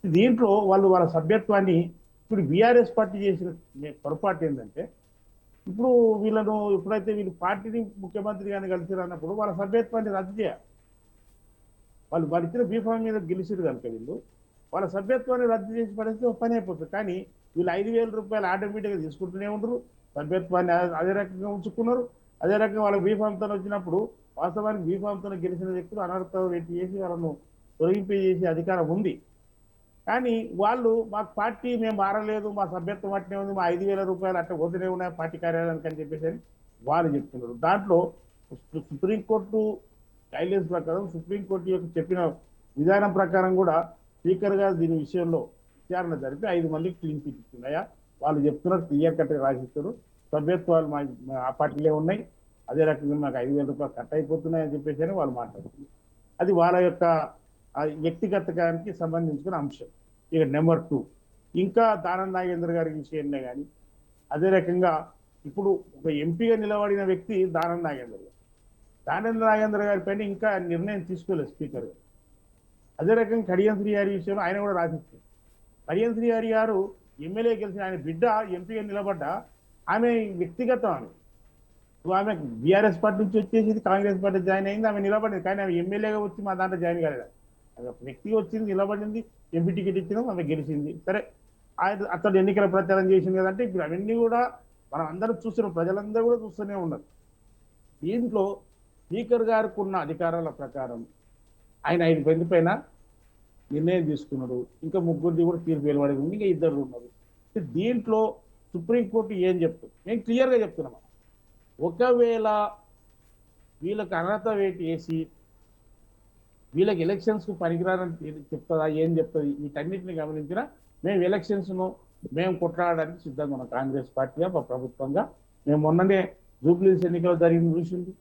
Speaker 5: దీంట్లో వాళ్ళు వాళ్ళ సభ్యత్వాన్ని ఇప్పుడు బీఆర్ఎస్ పార్టీ చేసిన పొరపాటు ఏంటంటే, ఇప్పుడు వీళ్ళను ఎప్పుడైతే వీళ్ళు పార్టీని ముఖ్యమంత్రి గారిని కలిసిరు అన్నప్పుడు వాళ్ళ సభ్యత్వాన్ని రద్దు చేయాలి. వాళ్ళు ఇచ్చిన బీఫామ్ మీద గెలిచిరు కనుక వీళ్ళు వాళ్ళ సభ్యత్వాన్ని రద్దు చేసి పడేస్తే ఒక పని అయిపోతుంది. కానీ వీళ్ళు 5,000 రూపాయలు ఆటోమేటిక్గా తీసుకుంటూనే ఉండరు, సభ్యత్వాన్ని అదే రకంగా ఉంచుకున్నారు. అదే రకంగా వాళ్ళ బీఫామ్తో వచ్చినప్పుడు వాస్తవానికి బీఫామ్తో గెలిచిన వ్యక్తులు అనర్థం రెట్టి చేసి వాళ్ళను తొలగింపే చేసే అధికారం ఉంది. కానీ వాళ్ళు మా పార్టీ మేము మారలేదు, మా సభ్యత్వం అట్నే ఉంది, మా 5,000 రూపాయలు అట్లా వదిలే ఉన్నాయి పార్టీ కార్యాలయానికి అని చెప్పేసి వాళ్ళు చెప్తున్నారు. దాంట్లో సుప్రీంకోర్టు గైడ్లైన్స్ ప్రకారం సుప్రీంకోర్టు యొక్క చెప్పిన విధానం ప్రకారం కూడా స్పీకర్ గారు దీని విషయంలో విచారణ జరిపి 5 మందికి క్లీన్ చిట్ ఇస్తున్నాయా వాళ్ళు చెప్తున్నారు, క్లియర్ కట్గా రాసిస్తారు. సభ్యత్వాలు మా ఆ పార్టీలే ఉన్నాయి, అదే రకంగా మాకు 5,000 రూపాయలు కట్ అయిపోతున్నాయని చెప్పేసి వాళ్ళు మాట్లాడుతున్నారు. అది వాళ్ళ యొక్క వ్యక్తిగతానికి సంబంధించిన అంశం. ఇక నెంబర్ 2 ఇంకా దానం నాగేంద్ర గారి విషయంలో కానీ అదే రకంగా ఇప్పుడు ఒక ఎంపీగా నిలబడిన వ్యక్తి దానం నాగేంద్ర గారు. దానం నాగేంద్ర గారి పైన ఇంకా నిర్ణయం తీసుకోలేదు స్పీకర్ గారు. అదే రకంగా కడియం శ్రీహరి విషయంలో ఆయన కూడా రాసిస్తారు. కడియం శ్రీహరి గారు ఎమ్మెల్యే గెలిచిన ఆయన బిడ్డ ఎంపీగా నిలబడ్డా ఆమె వ్యక్తిగతం ఆమె బీఆర్ఎస్ పార్టీ నుంచి వచ్చేసి కాంగ్రెస్ పార్టీ జాయిన్ అయింది, ఆమె నిలబడింది. కానీ ఆమె ఎమ్మెల్యేగా వచ్చి మా దాంట్లో జాయిన్ కాలేదు. వ్యక్తిగా వచ్చింది, నిలబడింది, ఎంపీ టికెట్ ఇచ్చినాం, ఆమె గెలిచింది. సరే ఆయన అతడు ఎన్నికల ప్రచారం చేసింది కదంటే ఇప్పుడు అవన్నీ కూడా మనం అందరం చూస్తున్నాం, ప్రజలందరూ కూడా చూస్తూనే ఉన్నారు. దీంట్లో స్పీకర్ గారికి ఉన్న అధికారాల ప్రకారం ఆయన 5 మంది పైన నిర్ణయం తీసుకున్నాడు. ఇంకా 3 కూడా తీర్పు వెలువడి ఉంది, ఇంకా 2 ఉన్నారు. దీంట్లో సుప్రీంకోర్టు ఏం చెప్తుంది మేము క్లియర్గా చెప్తున్నాం. ఒకవేళ వీళ్ళకి అర్హత వేసి వీళ్ళకి ఎలక్షన్స్కు పనికిరారని చెప్తుందా ఏం చెప్తుంది, వీటన్నిటిని గమనించినా మేము ఎలక్షన్స్ను మేము కొట్లాడడానికి సిద్ధంగా ఉన్నాం. కాంగ్రెస్ పార్టీగా ప్రభుత్వంగా మేము మొన్ననే జూబ్లీస్ ఎన్నికలు జరిగింది చూసింది,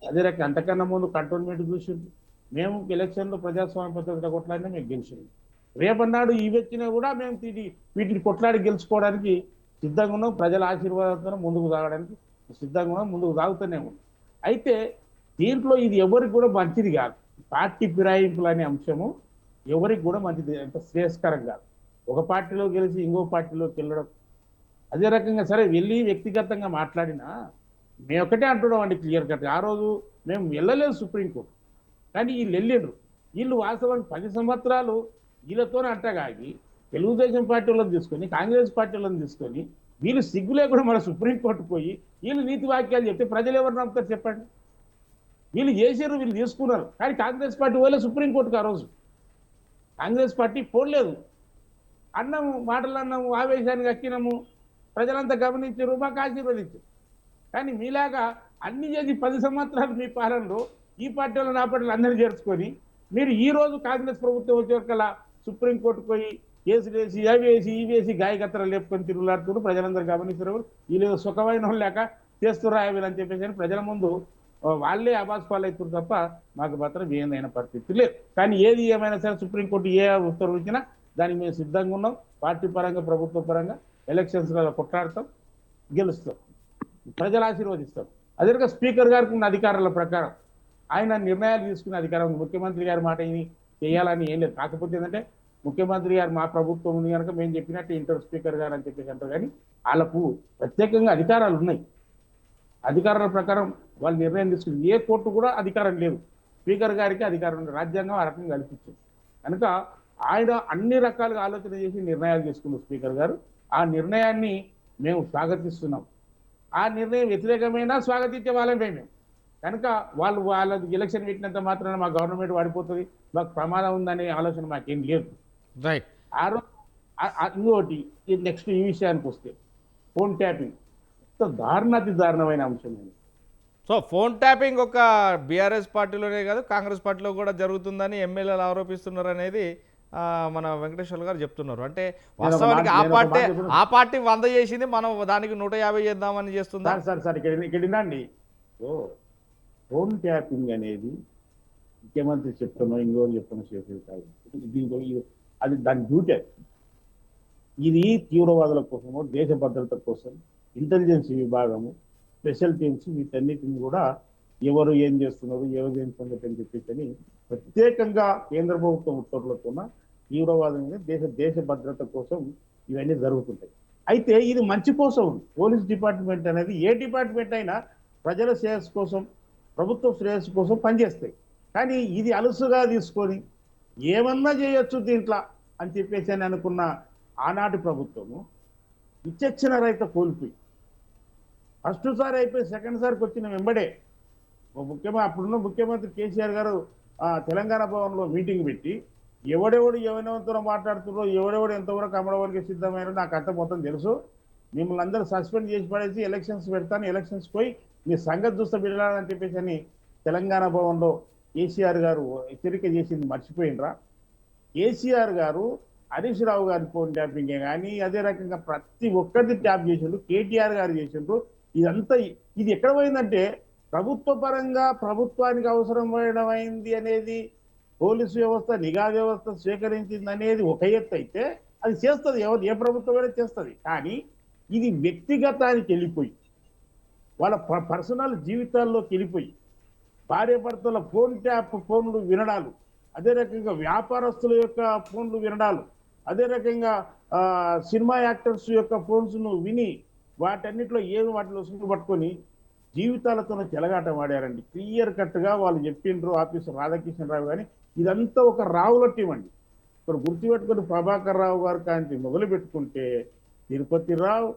Speaker 5: అదే రకంగా అంతకన్నా ముందు కంటోన్మెంట్ చూసింది. మేము ఎలక్షన్లో ప్రజాస్వామ్య పద్ధతిలో కొట్లాడినా మేము గెలిచింది. రేపన్నాడు ఇవి వచ్చినా కూడా మేము వీటిని కొట్లాడి గెలుచుకోవడానికి సిద్ధంగా ఉన్నాం. ప్రజల ఆశీర్వాదంతో ముందుకు సాగడానికి సిద్ధంగా ఉన్నాం, ముందుకు సాగుతూనే ఉన్నాం. అయితే దీంట్లో ఇది ఎవరికి కూడా మంచిది కాదు. పార్టీ ఫిరాయింపులు అనే అంశము ఎవరికి కూడా మంచిది, అంత శ్రేయస్కరం కాదు. ఒక పార్టీలో గెలిచి ఇంకో పార్టీలోకి వెళ్ళడం. అదే రకంగా సరే వెళ్ళి వ్యక్తిగతంగా మాట్లాడినా మేము ఒకటే అంటున్నాం అండి క్లియర్ కట్. ఆ రోజు మేము వెళ్ళలేదు సుప్రీంకోర్టు, కానీ వీళ్ళు వెళ్ళిండ్రు. వీళ్ళు వాస్తవానికి 10 సంవత్సరాలు వీళ్ళతోనే అంటగాగి తెలుగుదేశం పార్టీ వాళ్ళని తీసుకొని కాంగ్రెస్ పార్టీ వాళ్ళని తీసుకొని వీళ్ళు సిగ్గు లేకుండా మన సుప్రీంకోర్టు పోయి వీళ్ళు నీతి వాక్యాలు చెప్తే ప్రజలు ఎవరు నమ్ముతారు చెప్పండి. వీళ్ళు చేసారు, వీళ్ళు తీసుకున్నారు. కానీ కాంగ్రెస్ పార్టీ వాళ్ళే సుప్రీంకోర్టుకు ఆ రోజు కాంగ్రెస్ పార్టీ పోలేదు. అన్నము మాటలు అన్నాము, ఆవేశానికి అక్కినాము, ప్రజలంతా గమనించారు, మాకు ఆశీర్వదించారు. కానీ మీలాగా అన్ని చేసి 10 సంవత్సరాలు మీ పాలనలో ఈ పార్టీ వాళ్ళు నా పార్టీలు అందరినీ చేర్చుకొని మీరు ఈ రోజు కాంగ్రెస్ ప్రభుత్వం వచ్చేకల్లా సుప్రీంకోర్టుకు పోయి కేసులు వేసి అవి వేసి ఇవి వేసి గాయకత్తలు లేపుకొని తిరుగులాడుతున్నారు. ప్రజలందరూ గమనిస్తారు. వీళ్ళు సుఖమైన లేక చేస్తురా వీళ్ళని చెప్పేసి ప్రజల ముందు వాళ్ళే అబాస్పాలు అవుతారు తప్ప మాకు మాత్రం ఏందైన పరిస్థితి లేదు. కానీ ఏది ఏమైనా సరే సుప్రీంకోర్టు ఏ ఉత్తర్వులు ఇచ్చినా దానికి మేము సిద్ధంగా ఉన్నాం. పార్టీ పరంగా ప్రభుత్వ పరంగా ఎలక్షన్స్లో కొట్లాడతాం, గెలుస్తాం, ప్రజలు ఆశీర్వదిస్తాం. అదే రకంగా స్పీకర్ గారికి ఉన్న అధికారాల ప్రకారం ఆయన నిర్ణయాలు తీసుకునే అధికారం ముఖ్యమంత్రి గారి మాట ఇది చేయాలని ఏం లేదు. కాకపోతే ఏంటంటే ముఖ్యమంత్రి గారు మా ప్రభుత్వం ఉంది కనుక మేము చెప్పినట్టు ఇంటర్ స్పీకర్ గారు అని చెప్పేసి అంటారు. కానీ వాళ్ళకు ప్రత్యేకంగా అధికారాలు ఉన్నాయి. అధికారాల ప్రకారం వాళ్ళు నిర్ణయం తీసుకుని ఏ కోర్టు కూడా అధికారం లేదు. స్పీకర్ గారికి అధికారం ఉంది, రాజ్యాంగం ఆ రకంగా కల్పించింది. కనుక ఆయన అన్ని రకాలుగా ఆలోచన చేసి నిర్ణయాలు తీసుకున్నారు స్పీకర్ గారు. ఆ నిర్ణయాన్ని మేము స్వాగతిస్తున్నాం. ఆ నిర్ణయం వ్యతిరేకమైనా స్వాగతించే వాళ్ళమే మేము. కనుక వాళ్ళ ఎలక్షన్ పెట్టినంత మాత్రాన మా గవర్నమెంట్ వాడిపోతుంది, మాకు ప్రమాదం ఉందనే ఆలోచన మాకేం లేదు.
Speaker 1: రైట్.
Speaker 5: ఇంకోటి నెక్స్ట్ ఈ విషయానికి వస్తే ఫోన్ ట్యాపింగ్ దారుణాతి దారుణమైన అంశం.
Speaker 1: సో ఫోన్ ట్యాపింగ్ ఒక బీఆర్ఎస్ పార్టీలోనే కాదు కాంగ్రెస్ పార్టీలో కూడా జరుగుతుందని ఎమ్మెల్యేలు ఆరోపిస్తున్నారు అనేది మన వెంకటేశ్వర గారు చెప్తున్నారు. అంటే
Speaker 5: నేను ఒక
Speaker 1: వాస్తవానికి
Speaker 5: మాట- నేను ఒక మాట చెప్తున్నా.
Speaker 1: ఆ పార్టీ 100 చేసింది, మనం దానికి 150 చేద్దామని చేస్తుందా?
Speaker 5: సార్ ఇక్కడ వినండి. ఓ ఫోన్ ట్యాపింగ్ అనేది ముఖ్యమంత్రి చెప్తున్నాం, ఇంకోటి చెప్తున్నా చేసేది కాదు. అది దాని డ్యూటీ. ఇది తీవ్రవాదుల కోసము, దేశ భద్రత కోసం ఇంటెలిజెన్స్ విభాగము, స్పెషల్ టీమ్స్ వీటన్నిటిని కూడా ఎవరు ఏం చేస్తున్నారు, ఎవరు ఏం సంగతి అని చెప్పేసి ప్రత్యేకంగా కేంద్ర ప్రభుత్వం ఉత్తర్వులతోన తీవ్రవాదం మీద దేశ భద్రత కోసం ఇవన్నీ జరుగుతుంటాయి. అయితే ఇది మంచి కోసం ఉంది. పోలీస్ డిపార్ట్మెంట్ అనేది ఏ డిపార్ట్మెంట్ అయినా ప్రజల శ్రేయస్సు కోసం, ప్రభుత్వ శ్రేయస్సు కోసం పనిచేస్తాయి. కానీ ఇది అలుసుగా తీసుకొని ఏమన్నా చేయొచ్చు దీంట్లో అని చెప్పేసి అని అనుకున్న ఆనాటి ప్రభుత్వము విచక్షణ రహిత కోల్పోయి ఫస్ట్ సారి అయిపోయి సెకండ్ సారికి వచ్చిన వెంబడే అప్పుడున్న ముఖ్యమంత్రి కేసీఆర్ గారు తెలంగాణ భవన్లో మీటింగ్ పెట్టి ఎవడెవడు ఎవరితో మాట్లాడుతున్నారో, ఎవడెవడు ఎంతవరకు అమ్మడానికి సిద్ధమైనా నాకు అంత మొత్తం తెలుసు, మిమ్మల్ని అందరూ సస్పెండ్ చేసి పడేసి ఎలక్షన్స్ పెడతాను, ఎలక్షన్స్ పోయి మీ సంగతి చూస్తే బిడాలని చెప్పేసి అని తెలంగాణ భవన్లో కేసీఆర్ గారు హెచ్చరిక చేసింది మర్చిపోయినరా? కేసీఆర్ గారు హరీష్ రావు గారి ఫోన్ ట్యాపింగే కానీ అదే రకంగా ప్రతి ఒక్కరిది ట్యాప్ చేసిండ్రు, కేటీఆర్ గారు చేసిండ్రు. ఇదంతా ఇది ఎక్కడ పోయిందంటే ప్రభుత్వ పరంగా ప్రభుత్వానికి అవసరమైనమైంది అనేది పోలీసు వ్యవస్థ, నిఘా వ్యవస్థ స్వీకరించింది అనేది ఒక ఎత్తు అయితే అది చేస్తుంది, ఏ ప్రభుత్వమైనా చేస్తుంది. కానీ ఇది వ్యక్తిగతానికి వెళ్ళిపోయి వాళ్ళ పర్సనల్ జీవితాల్లోకి వెళ్ళిపోయి భార్యాభర్తల ఫోన్లు వినడాలు, అదే రకంగా వ్యాపారస్తుల యొక్క ఫోన్లు వినడాలు, అదే రకంగా సినిమా యాక్టర్స్ యొక్క ఫోన్స్ను విని వాటన్నిటిలో వాటిలో సుమ్ము పట్టుకొని జీవితాలతో చెలగాట వాడారండి. క్లియర్ కట్గా వాళ్ళు చెప్పిండ్రు ఆఫీసర్ రాధాకిషన్ రావు. కానీ ఇదంతా ఒక రావుల టీం అండి. ఇప్పుడు గుర్తుపెట్టుకుని ప్రభాకర్ రావు గారు కాంతి మొదలు పెట్టుకుంటే తిరుపతి రావు,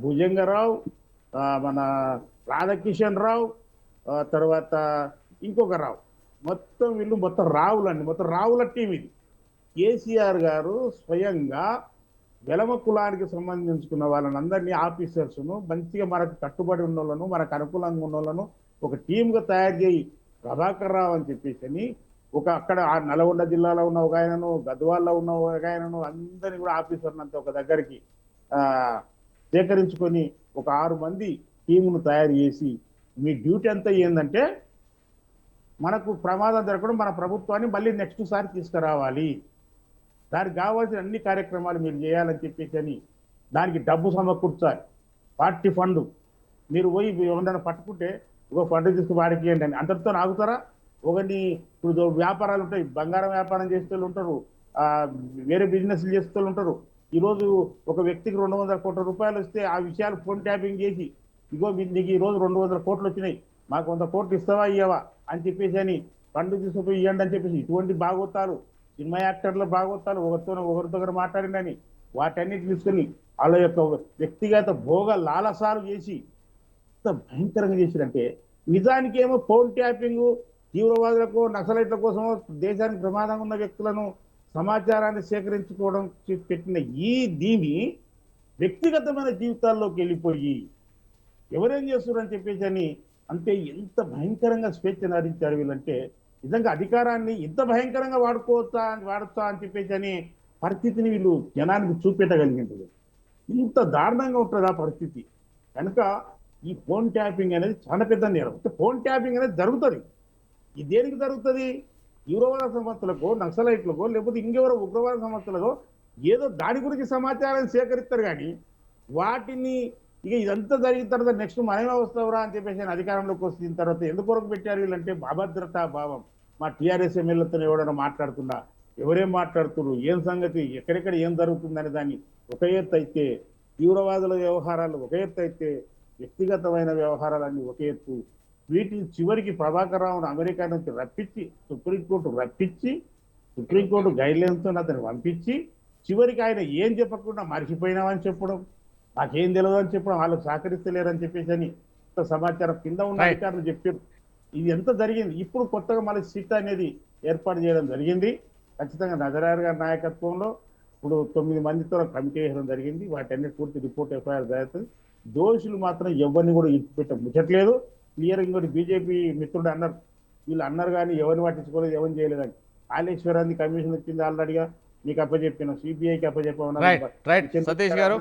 Speaker 5: భుజంగరావు, మన రాధాకిషన్ రావు, తర్వాత ఇంకొక రావు, మొత్తం రావులండి. మొత్తం రావుల టీం ఇది. కేసీఆర్ గారు స్వయంగా వెలమ కులానికి సంబంధించుకున్న వాళ్ళని అందరినీ ఆఫీసర్స్ను మంచిగా మనకు కట్టుబడి ఉన్న వాళ్ళను, మనకు అనుకూలంగా ఉన్న వాళ్ళను ఒక టీమ్గా తయారు చేయి ప్రభాకర్ రావు అని చెప్పేసి అక్కడ నల్గొండ జిల్లాలో ఉన్న ఒక ఆయనను, గద్వాల్లో ఉన్న ఒక ఆయనను అందరినీ కూడా ఆఫీసర్ని అంతా ఒక దగ్గరికి సేకరించుకొని ఒక 6 మంది టీమును తయారు చేసి మీ డ్యూటీ అంతా ఏంటంటే మనకు ప్రమాదం జరగకుండా మన ప్రభుత్వాన్ని మళ్ళీ నెక్స్ట్ సారి తీసుకురావాలి, దానికి కావాల్సిన అన్ని కార్యక్రమాలు మీరు చేయాలని చెప్పేసి అని దానికి డబ్బు సమకూర్చాలి. పార్టీ ఫండ్ మీరు పోయి ఏమన్నా పట్టుకుంటే ఒక ఫండ్ తీసుకు వాడికి ఏంటని అంతటితో ఆగుతారా? ఒకటి ఇప్పుడు వ్యాపారాలు ఉంటాయి, బంగారం వ్యాపారం చేసే వాళ్ళు ఉంటారు, వేరే బిజినెస్లు చేసే వాళ్ళు ఉంటారు. ఈరోజు ఒక వ్యక్తికి 200 కోట్ల రూపాయలు వస్తే ఆ విషయాలు ఫోన్ ట్యాపింగ్ చేసి ఇగో నీకు ఈరోజు 200 కోట్లు వచ్చినాయి, మాకు 100 కోట్లు ఇస్తావా ఇయ్యవా అని చెప్పేసి అని ఫండ్ తీసుకుపోయి ఇవ్వండి అని చెప్పేసి ఇటువంటి బాగోతారు, సినిమా యాక్టర్ల బాగోతారు ఒకరితో మాట్లాడిందని వాటన్నిటి తీసుకొని వాళ్ళ యొక్క వ్యక్తిగత భోగ లాలసాలు చేసి ఎంత భయంకరంగా చేసిరంటే నిజానికి ఏమో ఫోన్ ట్యాపింగ్ తీవ్రవాదులకు, నక్సలైట్ల కోసమో దేశానికి ప్రమాదంగా ఉన్న వ్యక్తులను సమాచారాన్ని సేకరించుకోవడం పెట్టిన దీని వ్యక్తిగతమైన జీవితాల్లోకి వెళ్ళిపోయి ఎవరేం చేస్తున్నారని చెప్పేసి అని అంటే ఎంత భయంకరంగా స్వేచ్ఛ నరించారు వీళ్ళంటే నిజంగా అధికారాన్ని ఇంత భయంకరంగా వాడొచ్చా అని చెప్పేసి అని పరిస్థితిని వీళ్ళు జనానికి చూపెట్టగలిగింది. ఇంత దారుణంగా ఉంటుంది ఆ పరిస్థితి. కనుక ఈ ఫోన్ ట్యాపింగ్ అనేది చాలా పెద్ద నేరం. ఫోన్ ట్యాపింగ్ అనేది జరుగుతుంది. ఇది దేనికి జరుగుతుంది? తీవ్రవాద సంస్థలకో, నక్సలైట్లకో, లేకపోతే ఇంకెవరో ఉగ్రవాద సంస్థలకో ఏదో దాని గురించి సమాచారాన్ని సేకరిస్తారు. కానీ వాటిని ఇదంతా జరిగిన తర్వాత నెక్స్ట్ మనమే వస్తావురా అని చెప్పేసి అధికారంలోకి వచ్చిన తర్వాత ఎందుకొరకు పెట్టారు వీళ్ళంటే అభద్రతా భావం. మా టీఆర్ఎస్ ఎమ్మెల్యేతో ఎవరైనా మాట్లాడుతున్నా ఎవరేం మాట్లాడుతున్నారు, ఏం సంగతి, ఎక్కడెక్కడ ఏం జరుగుతుందనే దాన్ని ఒక ఎత్తు అయితే, తీవ్రవాదుల వ్యవహారాలు ఒక ఎత్తు అయితే, వ్యక్తిగతమైన వ్యవహారాలన్నీ ఒక ఎత్తు. వీటిని చివరికి ప్రభాకర్ రావును అమెరికా నుంచి రప్పించి సుప్రీంకోర్టు గైడ్లైన్స్తో అతను పంపించి చివరికి ఆయన ఏం చెప్పకుండా మర్చిపోయినామని చెప్పడం, నాకేం తెలియదు అని చెప్పడం, వాళ్ళకు సహకరిస్తలేరని చెప్పేసి అని సమాచారం కింద ఉన్న అధికారులు చెప్పారు. ఇది ఎంత జరిగింది. ఇప్పుడు కొత్తగా మళ్ళీ సిట్ అనేది ఏర్పాటు చేయడం జరిగింది. ఖచ్చితంగా నజరార్ గారి నాయకత్వంలో ఇప్పుడు 9 మందితో కమిటీ వేయడం జరిగింది. వాటన్ని పూర్తి రిపోర్ట్ ఎఫ్ఐఆర్ జరుగుతుంది. దోషులు మాత్రం ఎవరిని కూడా ఇచ్చిపెట్ట ముచ్చట్లేదు. క్లియర్ ఇంకోటి బీజేపీ మిత్రుడు అన్నారు, వీళ్ళు అన్నారు కానీ ఎవరిని పట్టించుకోలేదు, ఎవరిని చేయలేదని. కాళేశ్వరాన్ని కమిషన్ వచ్చింది ఆల్రెడీగా, నీకు అప్పచెప్పిన సిబిఐకి
Speaker 1: రైట్ రైట్
Speaker 5: అప్పచెప్పమన్నా
Speaker 1: సతీష్ గారు